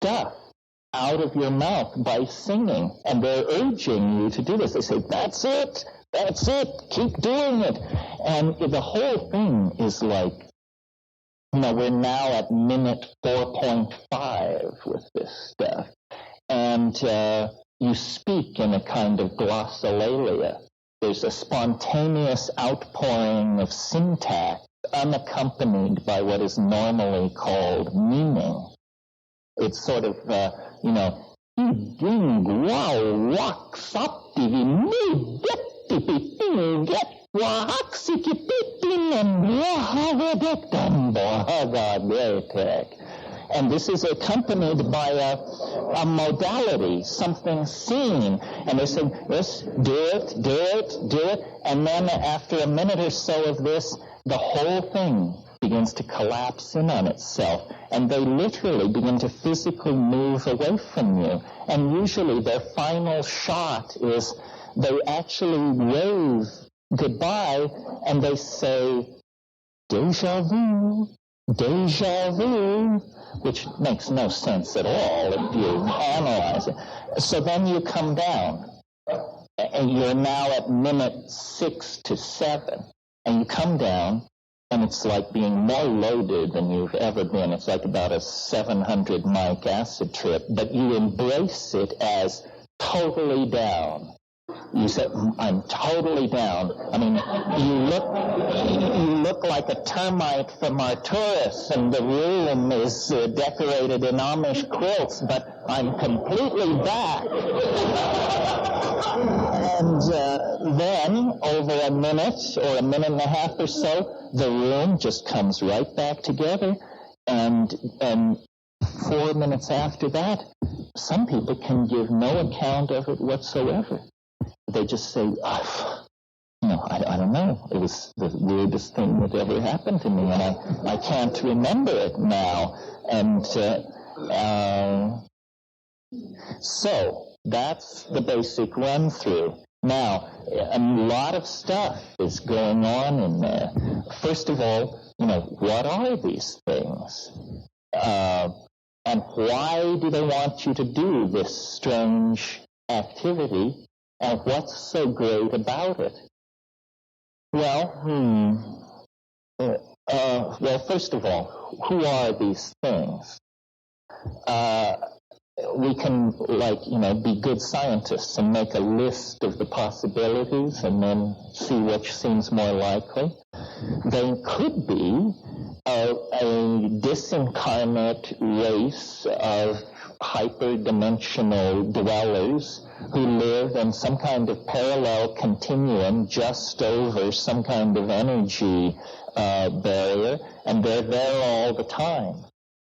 stuff out of your mouth by singing, and they're urging you to do this. They say, that's it, keep doing it. And the whole thing is like, we're now at minute 4.5 with this stuff. And you speak in a kind of glossolalia. There's a spontaneous outpouring of syntax unaccompanied by what is normally called meaning. It's sort of, and this is accompanied by a modality, something seen. And they say, yes, do it. And then after a minute or so of this, the whole thing begins to collapse in on itself. And they literally begin to physically move away from you. And usually their final shot is they actually wave goodbye and they say, déjà vu, which makes no sense at all if you analyze it. So then you come down, and you're now at minute 6 to 7, and you come down, and it's like being more loaded than you've ever been. It's like about a 700 mic acid trip, but you embrace it as totally down. You said, I'm totally down. I mean, you look like a termite from Arcturus, and the room is decorated in Amish quilts, but I'm completely back. And then, over a minute or a minute and a half or so, the room just comes right back together, and 4 minutes after that, some people can give no account of it whatsoever. They just say, I don't know. It was the weirdest thing that ever happened to me, and I can't remember it now. And so that's the basic run-through. Now, a lot of stuff is going on in there. First of all, what are these things? And why do they want you to do this strange activity? And what's so great about it? Well, first of all, who are these things? We can, be good scientists and make a list of the possibilities and then see which seems more likely. They could be a disincarnate race of hyperdimensional dwellers who live in some kind of parallel continuum just over some kind of energy barrier, and they're there all the time.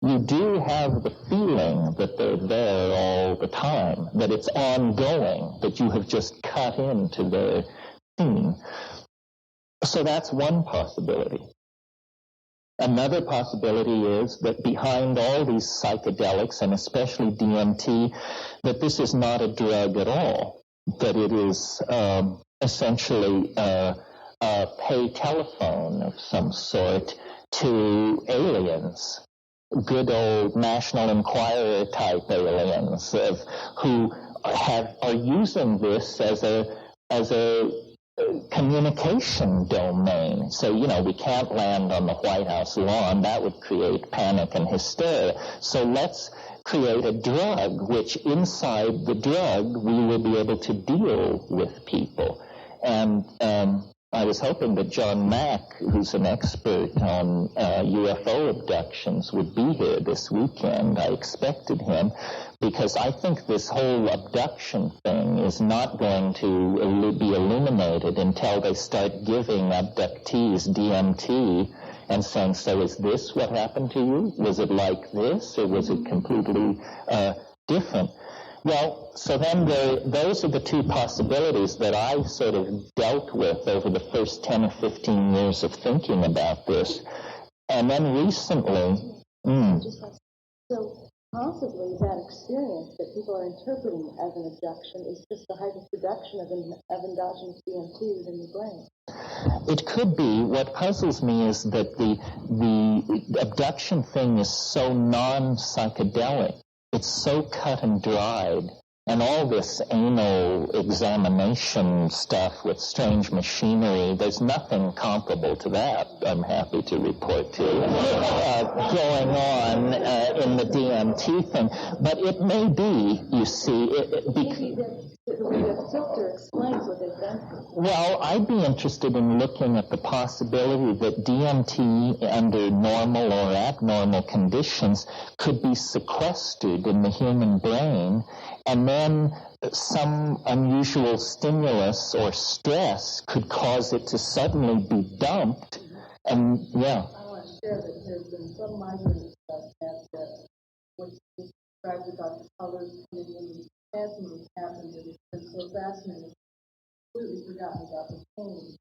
you do have the feeling that they're there all the time, that it's ongoing, that you have just cut into their scene. So that's one possibility. Another possibility is that behind all these psychedelics, and especially DMT, that this is not a drug at all, that it is essentially a pay telephone of some sort to aliens, good old National Enquirer type aliens who are using this as a communication domain. So, we can't land on the White House lawn. That would create panic and hysteria. So let's create a drug, which inside the drug we will be able to deal with people. And I was hoping that John Mack, who's an expert on UFO abductions, would be here this weekend. I expected him, because I think this whole abduction thing is not going to be illuminated until they start giving abductees DMT and saying, so is this what happened to you? Was it like this, or was it completely different? Well, so then those are the two possibilities that I sort of dealt with over the first 10 or 15 years of thinking about this. And then recently... So possibly that experience that people are interpreting as an abduction is just the hyperproduction of endogenous DMT within the brain. It could be. What puzzles me is that the abduction thing is so non-psychedelic. It's so cut and dried, and all this anal examination stuff with strange machinery, there's nothing comparable to that, I'm happy to report to you, going on in the DMT thing. But it may be, you see... Maybe the way that filter explains what they've done. Well, I'd be interested in looking at the possibility that DMT under normal or abnormal conditions could be sequestered in the human brain, and then some unusual stimulus or stress could cause it to suddenly be dumped. And I want to share that there's been some migraine stuff that what's described about the colors coming in, fascinating happened, that it's been so fascinating, completely forgotten about the pain.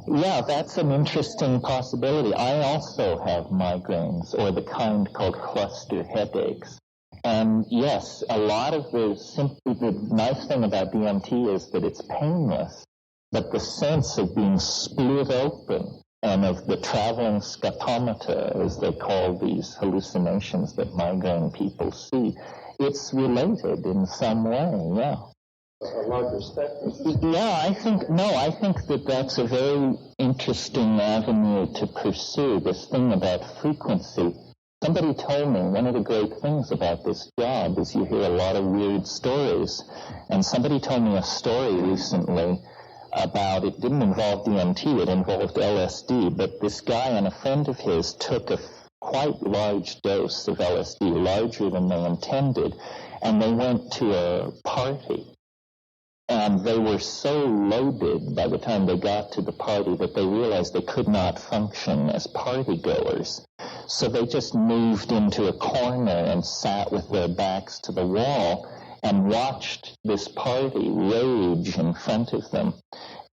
yeah, that's an interesting possibility. I also have migraines, or the kind called cluster headaches. And yes, a lot of the nice thing about DMT is that it's painless, but the sense of being split open and of the traveling scotomata, as they call these hallucinations that migraine people see, it's related in some way, yeah. A larger spectrum. Yeah, I think that that's a very interesting avenue to pursue, this thing about frequency. Somebody told me one of the great things about this job is you hear a lot of weird stories. And somebody told me a story recently about, it didn't involve DMT, it involved LSD, but this guy and a friend of his took a quite large dose of LSD, larger than they intended, and they went to a party. And they were so loaded by the time they got to the party that they realized they could not function as partygoers. So they just moved into a corner and sat with their backs to the wall and watched this party rage in front of them.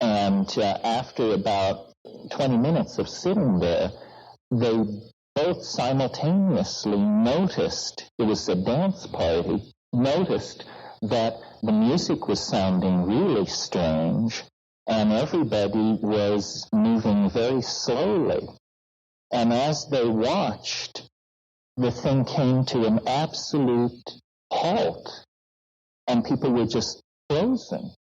And after about 20 minutes of sitting there, they both simultaneously noticed, it was a dance party, noticed that the music was sounding really strange, and everybody was moving very slowly. And as they watched, the thing came to an absolute halt, and people were just frozen,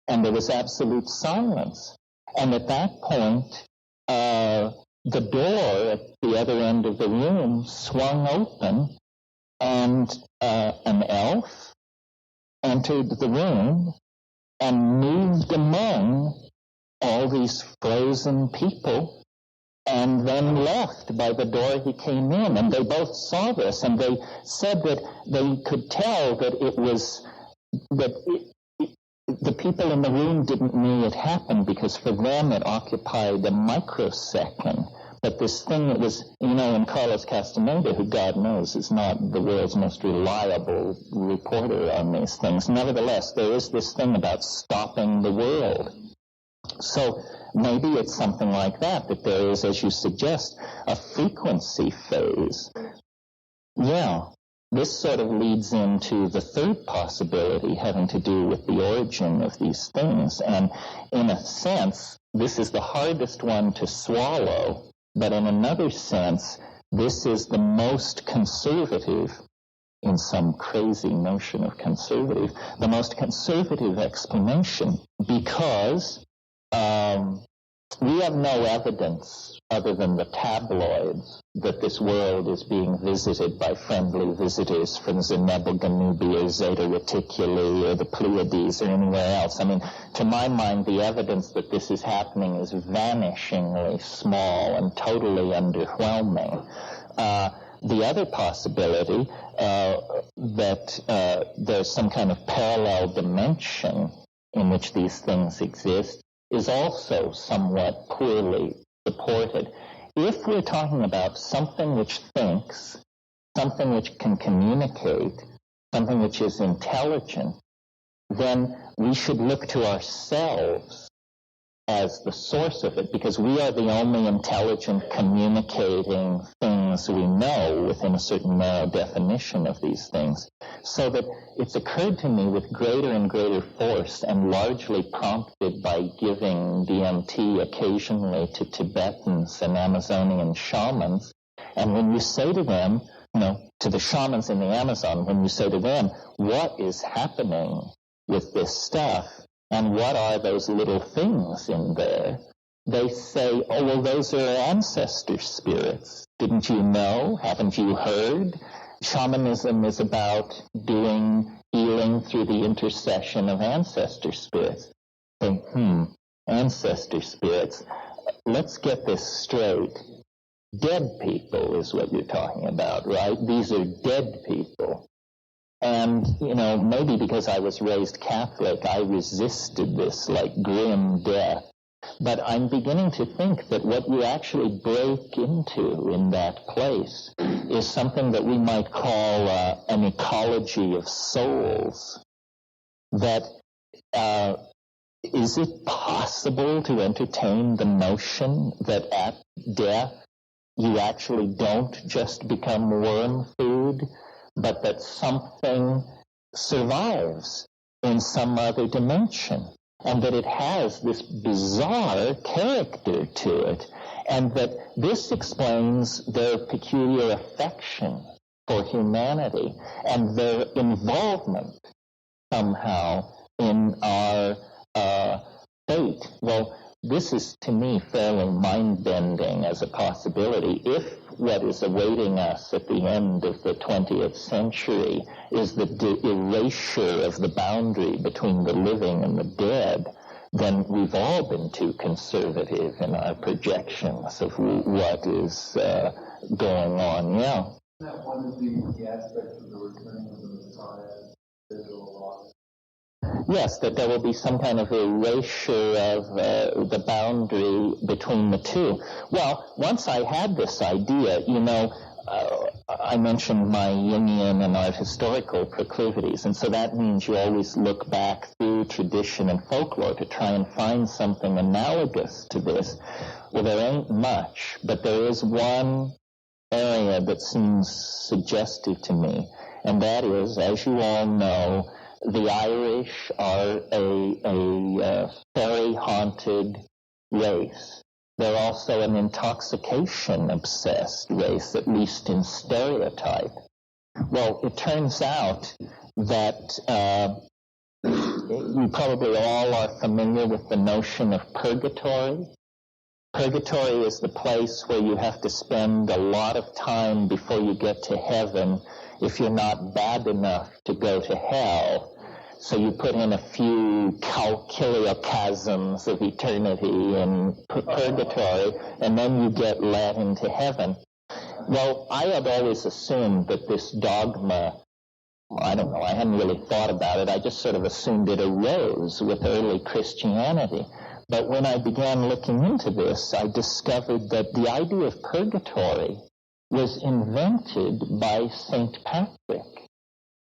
and there was absolute silence. And at that point, the door at the other end of the room swung open, and an elf entered the room and moved among all these frozen people, and then left by the door he came in. And they both saw this, and they said that they could tell that it was, the people in the room didn't know it happened, because for them it occupied a microsecond. But this thing that was, in Carlos Castaneda, who God knows is not the world's most reliable reporter on these things, nevertheless, there is this thing about stopping the world. So maybe it's something like that there is, as you suggest, a frequency phase. Yeah. This sort of leads into the third possibility having to do with the origin of these things. And in a sense, this is the hardest one to swallow, but in another sense, this is the most conservative, in some crazy notion of conservative, the most conservative explanation, because we have no evidence other than the tabloids that this world is being visited by friendly visitors from Zenebelganubi or Zeta Reticuli or the Pleiades or anywhere else. I mean, to my mind, the evidence that this is happening is vanishingly small and totally underwhelming. The other possibility that there's some kind of parallel dimension in which these things exist is also somewhat poorly supported. If we're talking about something which thinks, something which can communicate, something which is intelligent, then we should look to ourselves as the source of it, because we are the only intelligent communicating things we know within a certain narrow definition of these things. So that it's occurred to me with greater and greater force, and largely prompted by giving DMT occasionally to Tibetans and Amazonian shamans. And when you say to them, to the shamans in the Amazon, when you say to them, what is happening with this stuff? And what are those little things in there? They say, oh, well, those are ancestor spirits. Didn't you know? Haven't you heard? Shamanism is about doing healing through the intercession of ancestor spirits. Think, ancestor spirits. Let's get this straight. Dead people is what you're talking about, right? These are dead people. And, maybe because I was raised Catholic, I resisted this like grim death. But I'm beginning to think that what you actually break into in that place is something that we might call an ecology of souls. That is it possible to entertain the notion that at death you actually don't just become worm food, but that something survives in some other dimension, and that it has this bizarre character to it, and that this explains their peculiar affection for humanity and their involvement somehow in our fate. Well, this is, to me, fairly mind-bending as a possibility. If what is awaiting us at the end of the 20th century is the erasure of the boundary between the living and the dead, then we've all been too conservative in our projections of what is going on. Yeah. Isn't that one of the aspects of the returning of the Messiah, digital loss? Yes, that there will be some kind of erasure of the boundary between the two. Well, once I had this idea, I mentioned my Jungian and art historical proclivities, and so that means you always look back through tradition and folklore to try and find something analogous to this. Well, there ain't much, but there is one area that seems suggestive to me, and that is, as you all know, the Irish are a fairy-haunted race. They're also an intoxication-obsessed race, at least in stereotype. Well, it turns out that you probably all are familiar with the notion of purgatory. Purgatory is the place where you have to spend a lot of time before you get to heaven if you're not bad enough to go to hell. So you put in a few calculiocasms of eternity in purgatory, and then you get let into heaven. Well, I had always assumed that this dogma, I don't know, I hadn't really thought about it. I just sort of assumed it arose with early Christianity. But when I began looking into this, I discovered that the idea of purgatory was invented by St. Patrick.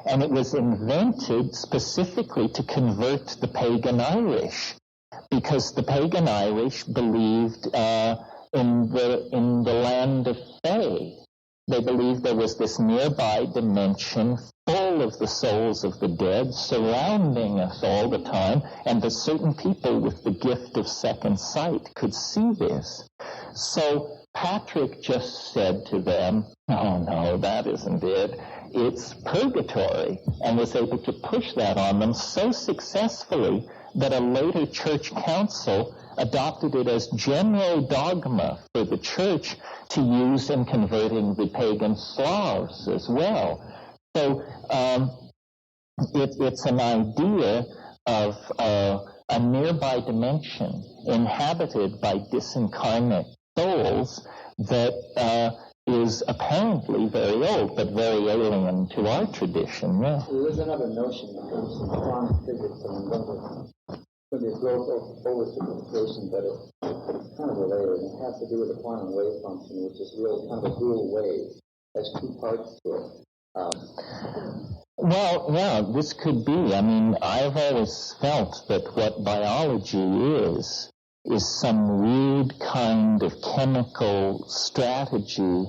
And it was invented specifically to convert the pagan Irish, because the pagan Irish believed in the land of Fae. They believed there was this nearby dimension full of the souls of the dead surrounding us all the time, and that certain people with the gift of second sight could see this. So Patrick just said to them, no, that isn't it. It's purgatory, and was able to push that on them so successfully that a later church council adopted it as general dogma for the church to use in converting the pagan Slavs as well. So it's an idea of a nearby dimension inhabited by disincarnate souls that is apparently very old, but very alien to our tradition. Yeah. There is another notion that comes from quantum physics and when there's growth oversimplification, but it's kind of related, and it has to do with the quantum wave function, which is really kind of a dual wave. There's two parts to it. Well, yeah, this could be. I mean, I've always felt that what biology is some weird kind of chemical strategy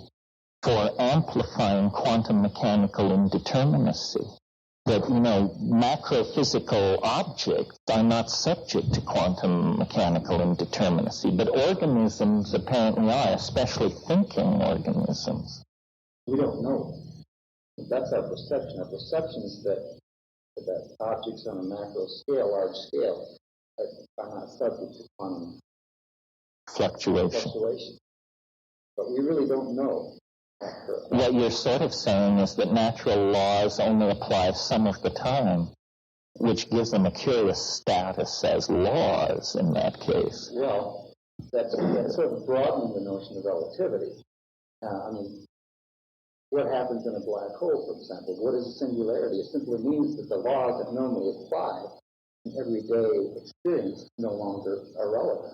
for amplifying quantum mechanical indeterminacy. That, macrophysical objects are not subject to quantum mechanical indeterminacy, but organisms apparently are, especially thinking organisms. We don't know. That's our perception. Our perception is that objects on a macro scale, large scale, are not subject to quantum fluctuation. But we really don't know. What you're sort of saying is that natural laws only apply some of the time, which gives them a curious status as laws in that case. Well, that's sort of broadening the notion of relativity. What happens in a black hole, for example? What is a singularity? It simply means that the laws that normally apply in everyday experience no longer are relevant.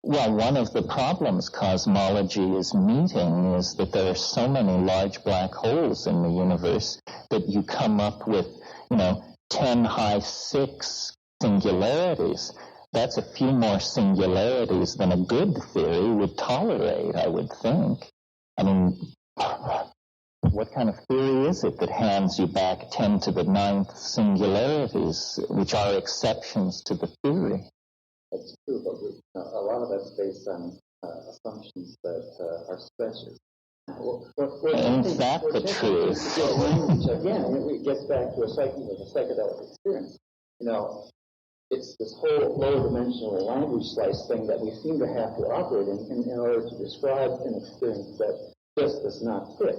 Well, one of the problems cosmology is meeting is that there are so many large black holes in the universe that you come up with, 10 high 6 singularities. That's a few more singularities than a good theory would tolerate, I would think. I mean, what kind of theory is it that hands you back 10 to the 9th singularities, which are exceptions to the theory? That's true, but a lot of that's based on assumptions that are stretches. Ain't that the truth? Again, it gets back to a psychedelic experience. It's this whole low-dimensional language slice thing that we seem to have to operate in order to describe an experience that just does not fit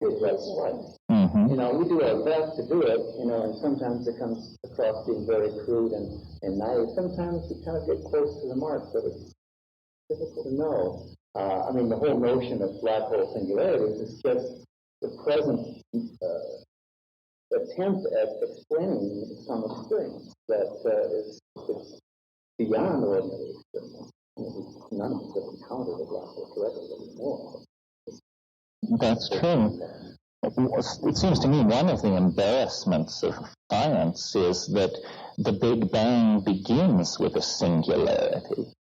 with that slice. Mm-hmm. We do our best to do it, and sometimes it comes across being very crude and naive. Sometimes we kind of get close to the mark, but it's difficult to know. The whole notion of black hole singularities is just the present attempt at explaining some experience that is beyond ordinary experience. None of us have encountered a black hole directly anymore. That's true. It seems to me one of the embarrassments of science is that the Big Bang begins with a singularity.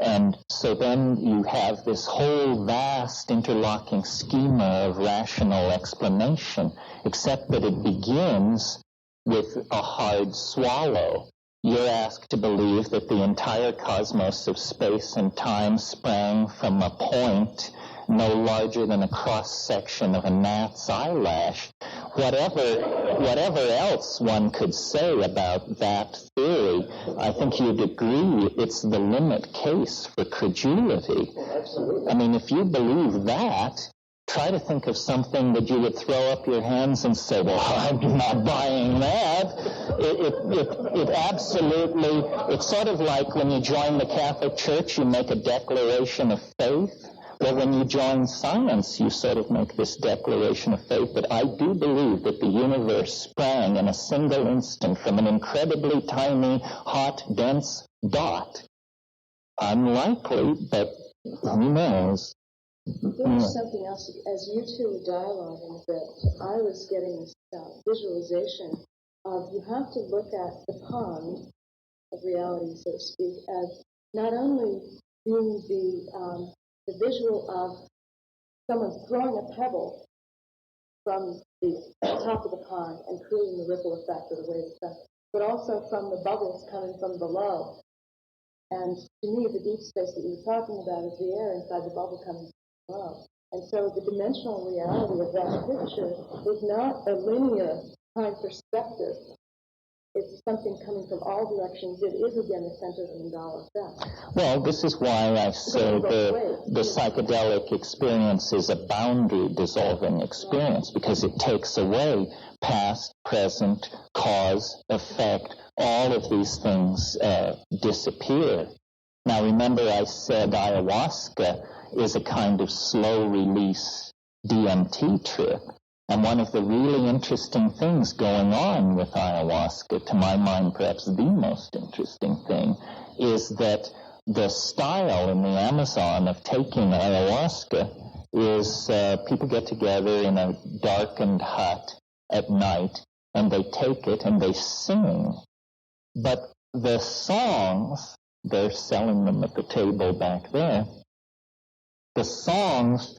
And so then you have this whole vast interlocking schema of rational explanation, except that it begins with a hard swallow. You're asked to believe that the entire cosmos of space and time sprang from a point no larger than a cross-section of a gnat's eyelash. Whatever else one could say about that theory, I think you'd agree it's the limit case for credulity. Absolutely. If you believe that, try to think of something that you would throw up your hands and say, well, I'm not buying that. It absolutely, it's sort of like when you join the Catholic Church, you make a declaration of faith. Well, when you join science, you sort of make this declaration of faith that I do believe that the universe sprang in a single instant from an incredibly tiny, hot, dense dot. Unlikely, but who knows? There was something else. As you two were dialoguing a bit, I was getting this visualization of you have to look at the pond of reality, so to speak, as not only being the visual of someone throwing a pebble from the top of the pond and creating the ripple effect or the wave effect, but also from the bubbles coming from below. And to me, the deep space that you were talking about is the air inside the bubble coming from below. And so the dimensional reality of that picture is not a linear time perspective. It's something coming from all directions. It is, again, the center of the mandala effect. Well, this is why I say the psychedelic experience is a boundary-dissolving experience, because it takes away past, present, cause, effect. All of these things disappear. Now, remember I said ayahuasca is a kind of slow-release DMT trip. And one of the really interesting things going on with ayahuasca, to my mind perhaps the most interesting thing, is that the style in the Amazon of taking ayahuasca is people get together in a darkened hut at night, and they take it and they sing. But the songs, they're selling them at the table back there, the songs,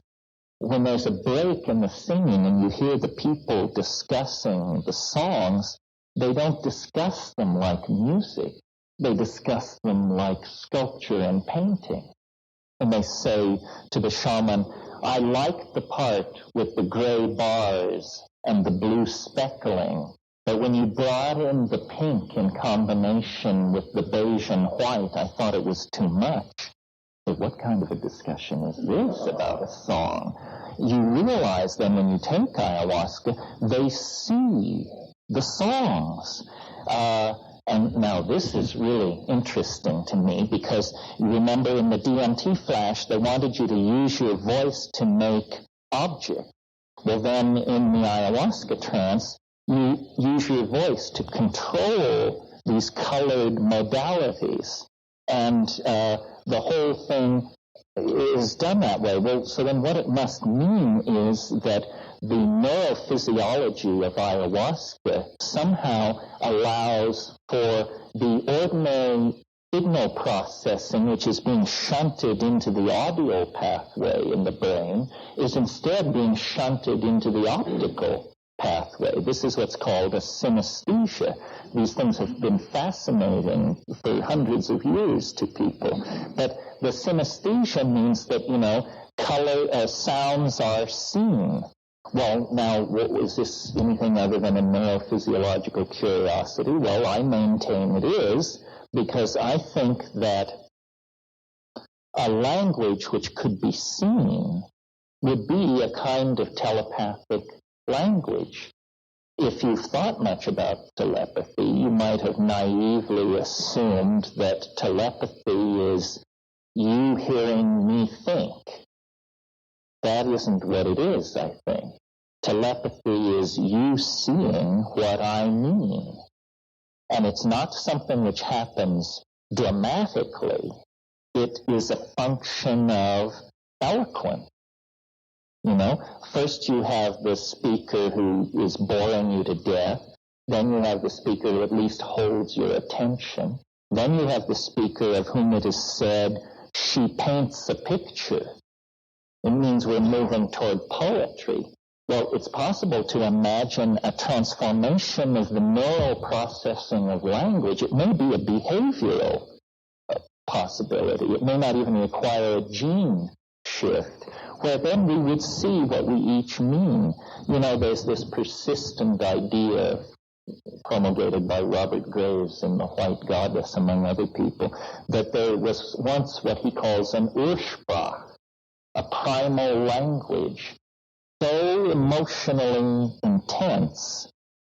when there's a break in the singing and you hear the people discussing the songs, they don't discuss them like music. They discuss them like sculpture and painting. And they say to the shaman, I like the part with the gray bars and the blue speckling, but when you brought in the pink in combination with the beige and white, I thought it was too much. But what kind of a discussion is this about a song? You realize then when you take ayahuasca, they see the songs. And now this is really interesting to me, because you remember in the DMT flash, they wanted you to use your voice to make object. Well, then in the ayahuasca trance, you use your voice to control these colored modalities. And the whole thing is done that way. Well, so then what it must mean is that the neurophysiology of ayahuasca somehow allows for the ordinary signal processing, which is being shunted into the audio pathway in the brain, is instead being shunted into the optical pathway. This is what's called a synesthesia. These things have been fascinating for hundreds of years to people. But the synesthesia means that, color, sounds are seen. Well, now, is this anything other than a neurophysiological curiosity? Well, I maintain it is, because I think that a language which could be seen would be a kind of telepathic language. If you've thought much about telepathy, you might have naively assumed that telepathy is you hearing me think. That isn't what it is, I think. Telepathy is you seeing what I mean. And it's not something which happens dramatically. It is a function of eloquence. First you have the speaker who is boring you to death. Then you have the speaker who at least holds your attention. Then you have the speaker of whom it is said, she paints a picture. It means we're moving toward poetry. Well, it's possible to imagine a transformation of the neural processing of language. It may be a behavioral possibility. It may not even require a gene shift, where then we would see what we each mean. There's this persistent idea promulgated by Robert Graves in The White Goddess, among other people, that there was once what he calls an Ursprach, a primal language, so emotionally intense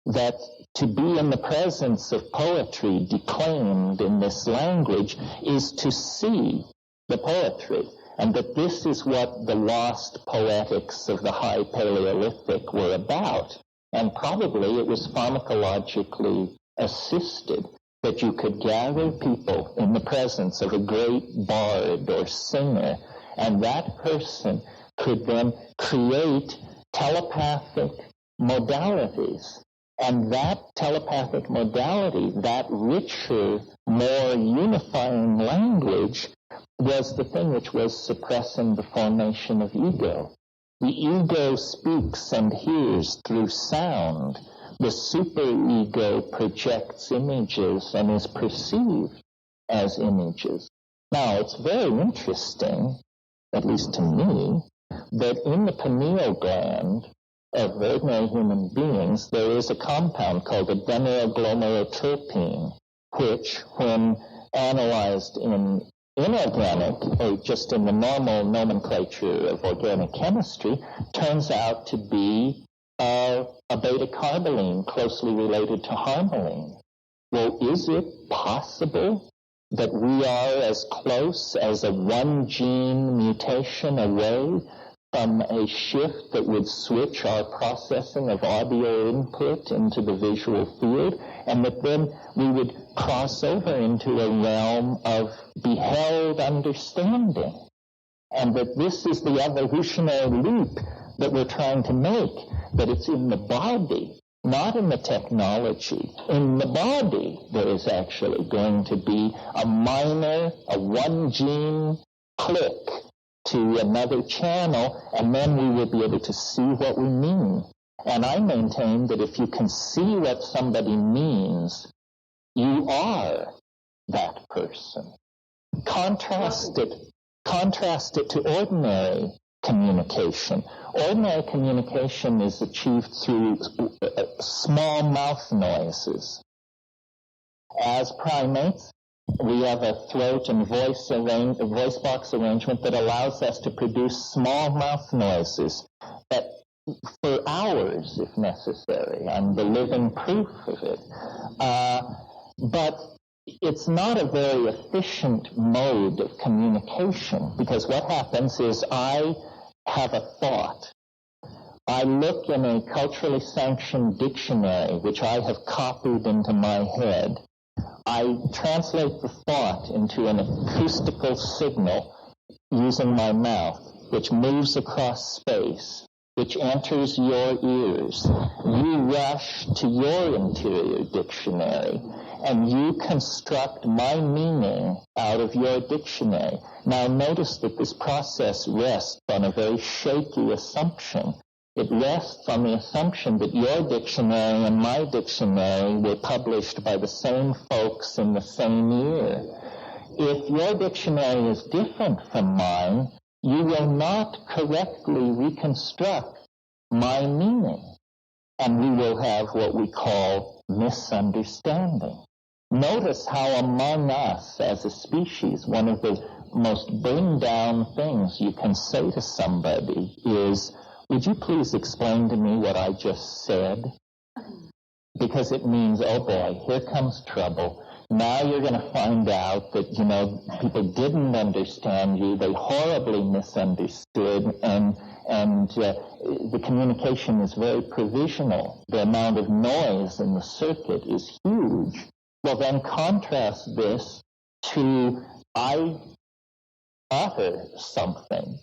that to be in the presence of poetry declaimed in this language is to see the poetry, and that this is what the lost poetics of the High Paleolithic were about. And probably it was pharmacologically assisted. that you could gather people in the presence of a great bard or singer, and that person could then create telepathic modalities. And that telepathic modality, that richer, more unifying language, was the thing which was suppressing the formation of ego. The ego speaks and hears through sound. The superego projects images and is perceived as images. Now, it's very interesting, at least to me, that in the pineal gland of ordinary human beings, there is a compound called adenosine, which, when analyzed in inorganic, or just in the normal nomenclature of organic chemistry, turns out to be a beta-carboline closely related to harmaline. Well, is it possible that we are as close as a one-gene mutation away from a shift that would switch our processing of audio input into the visual field, and that then we would cross over into a realm of beheld understanding, and that this is the evolutionary leap that we're trying to make, that it's in the body, not in the technology. In the body, there is actually going to be a one-gene click to another channel, and then we will be able to see what we mean. And I maintain that if you can see what somebody means, you are that person. Contrast it to ordinary communication. Ordinary communication is achieved through small mouth noises. As primates, we have a throat and voice box arrangement that allows us to produce small mouth noises for hours, if necessary. I'm the living proof of it. But it's not a very efficient mode of communication, because what happens is I have a thought. I look in a culturally sanctioned dictionary, which I have copied into my head. I translate the thought into an acoustical signal using my mouth, which moves across space, which enters your ears. You rush to your interior dictionary, and you construct my meaning out of your dictionary. Now notice that this process rests on a very shaky assumption. It rests on the assumption that your dictionary and my dictionary were published by the same folks in the same year. If your dictionary is different from mine, you will not correctly reconstruct my meaning, and we will have what we call misunderstanding. Notice how among us as a species, one of the most bring-down things you can say to somebody is, "Would you please explain to me what I just said?" Because it means, oh boy, here comes trouble. Now you're going to find out that, people didn't understand you. They horribly misunderstood, and the communication is very provisional. The amount of noise in the circuit is huge. Well, then contrast this to I utter something,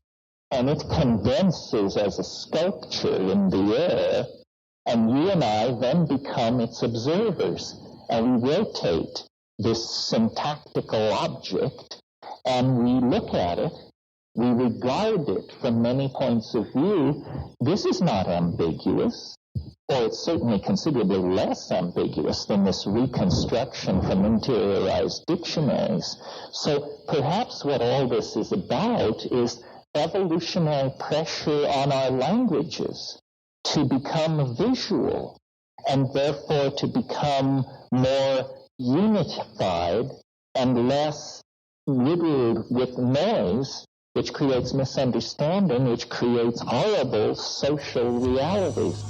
and it condenses as a sculpture in the air, and you and I then become its observers, and we rotate this syntactical object, and we look at it, we regard it from many points of view. This is not ambiguous, or it's certainly considerably less ambiguous than this reconstruction from interiorized dictionaries. So perhaps what all this is about is evolutionary pressure on our languages to become visual, and therefore to become more unified and less riddled with noise, which creates misunderstanding, which creates horrible social realities.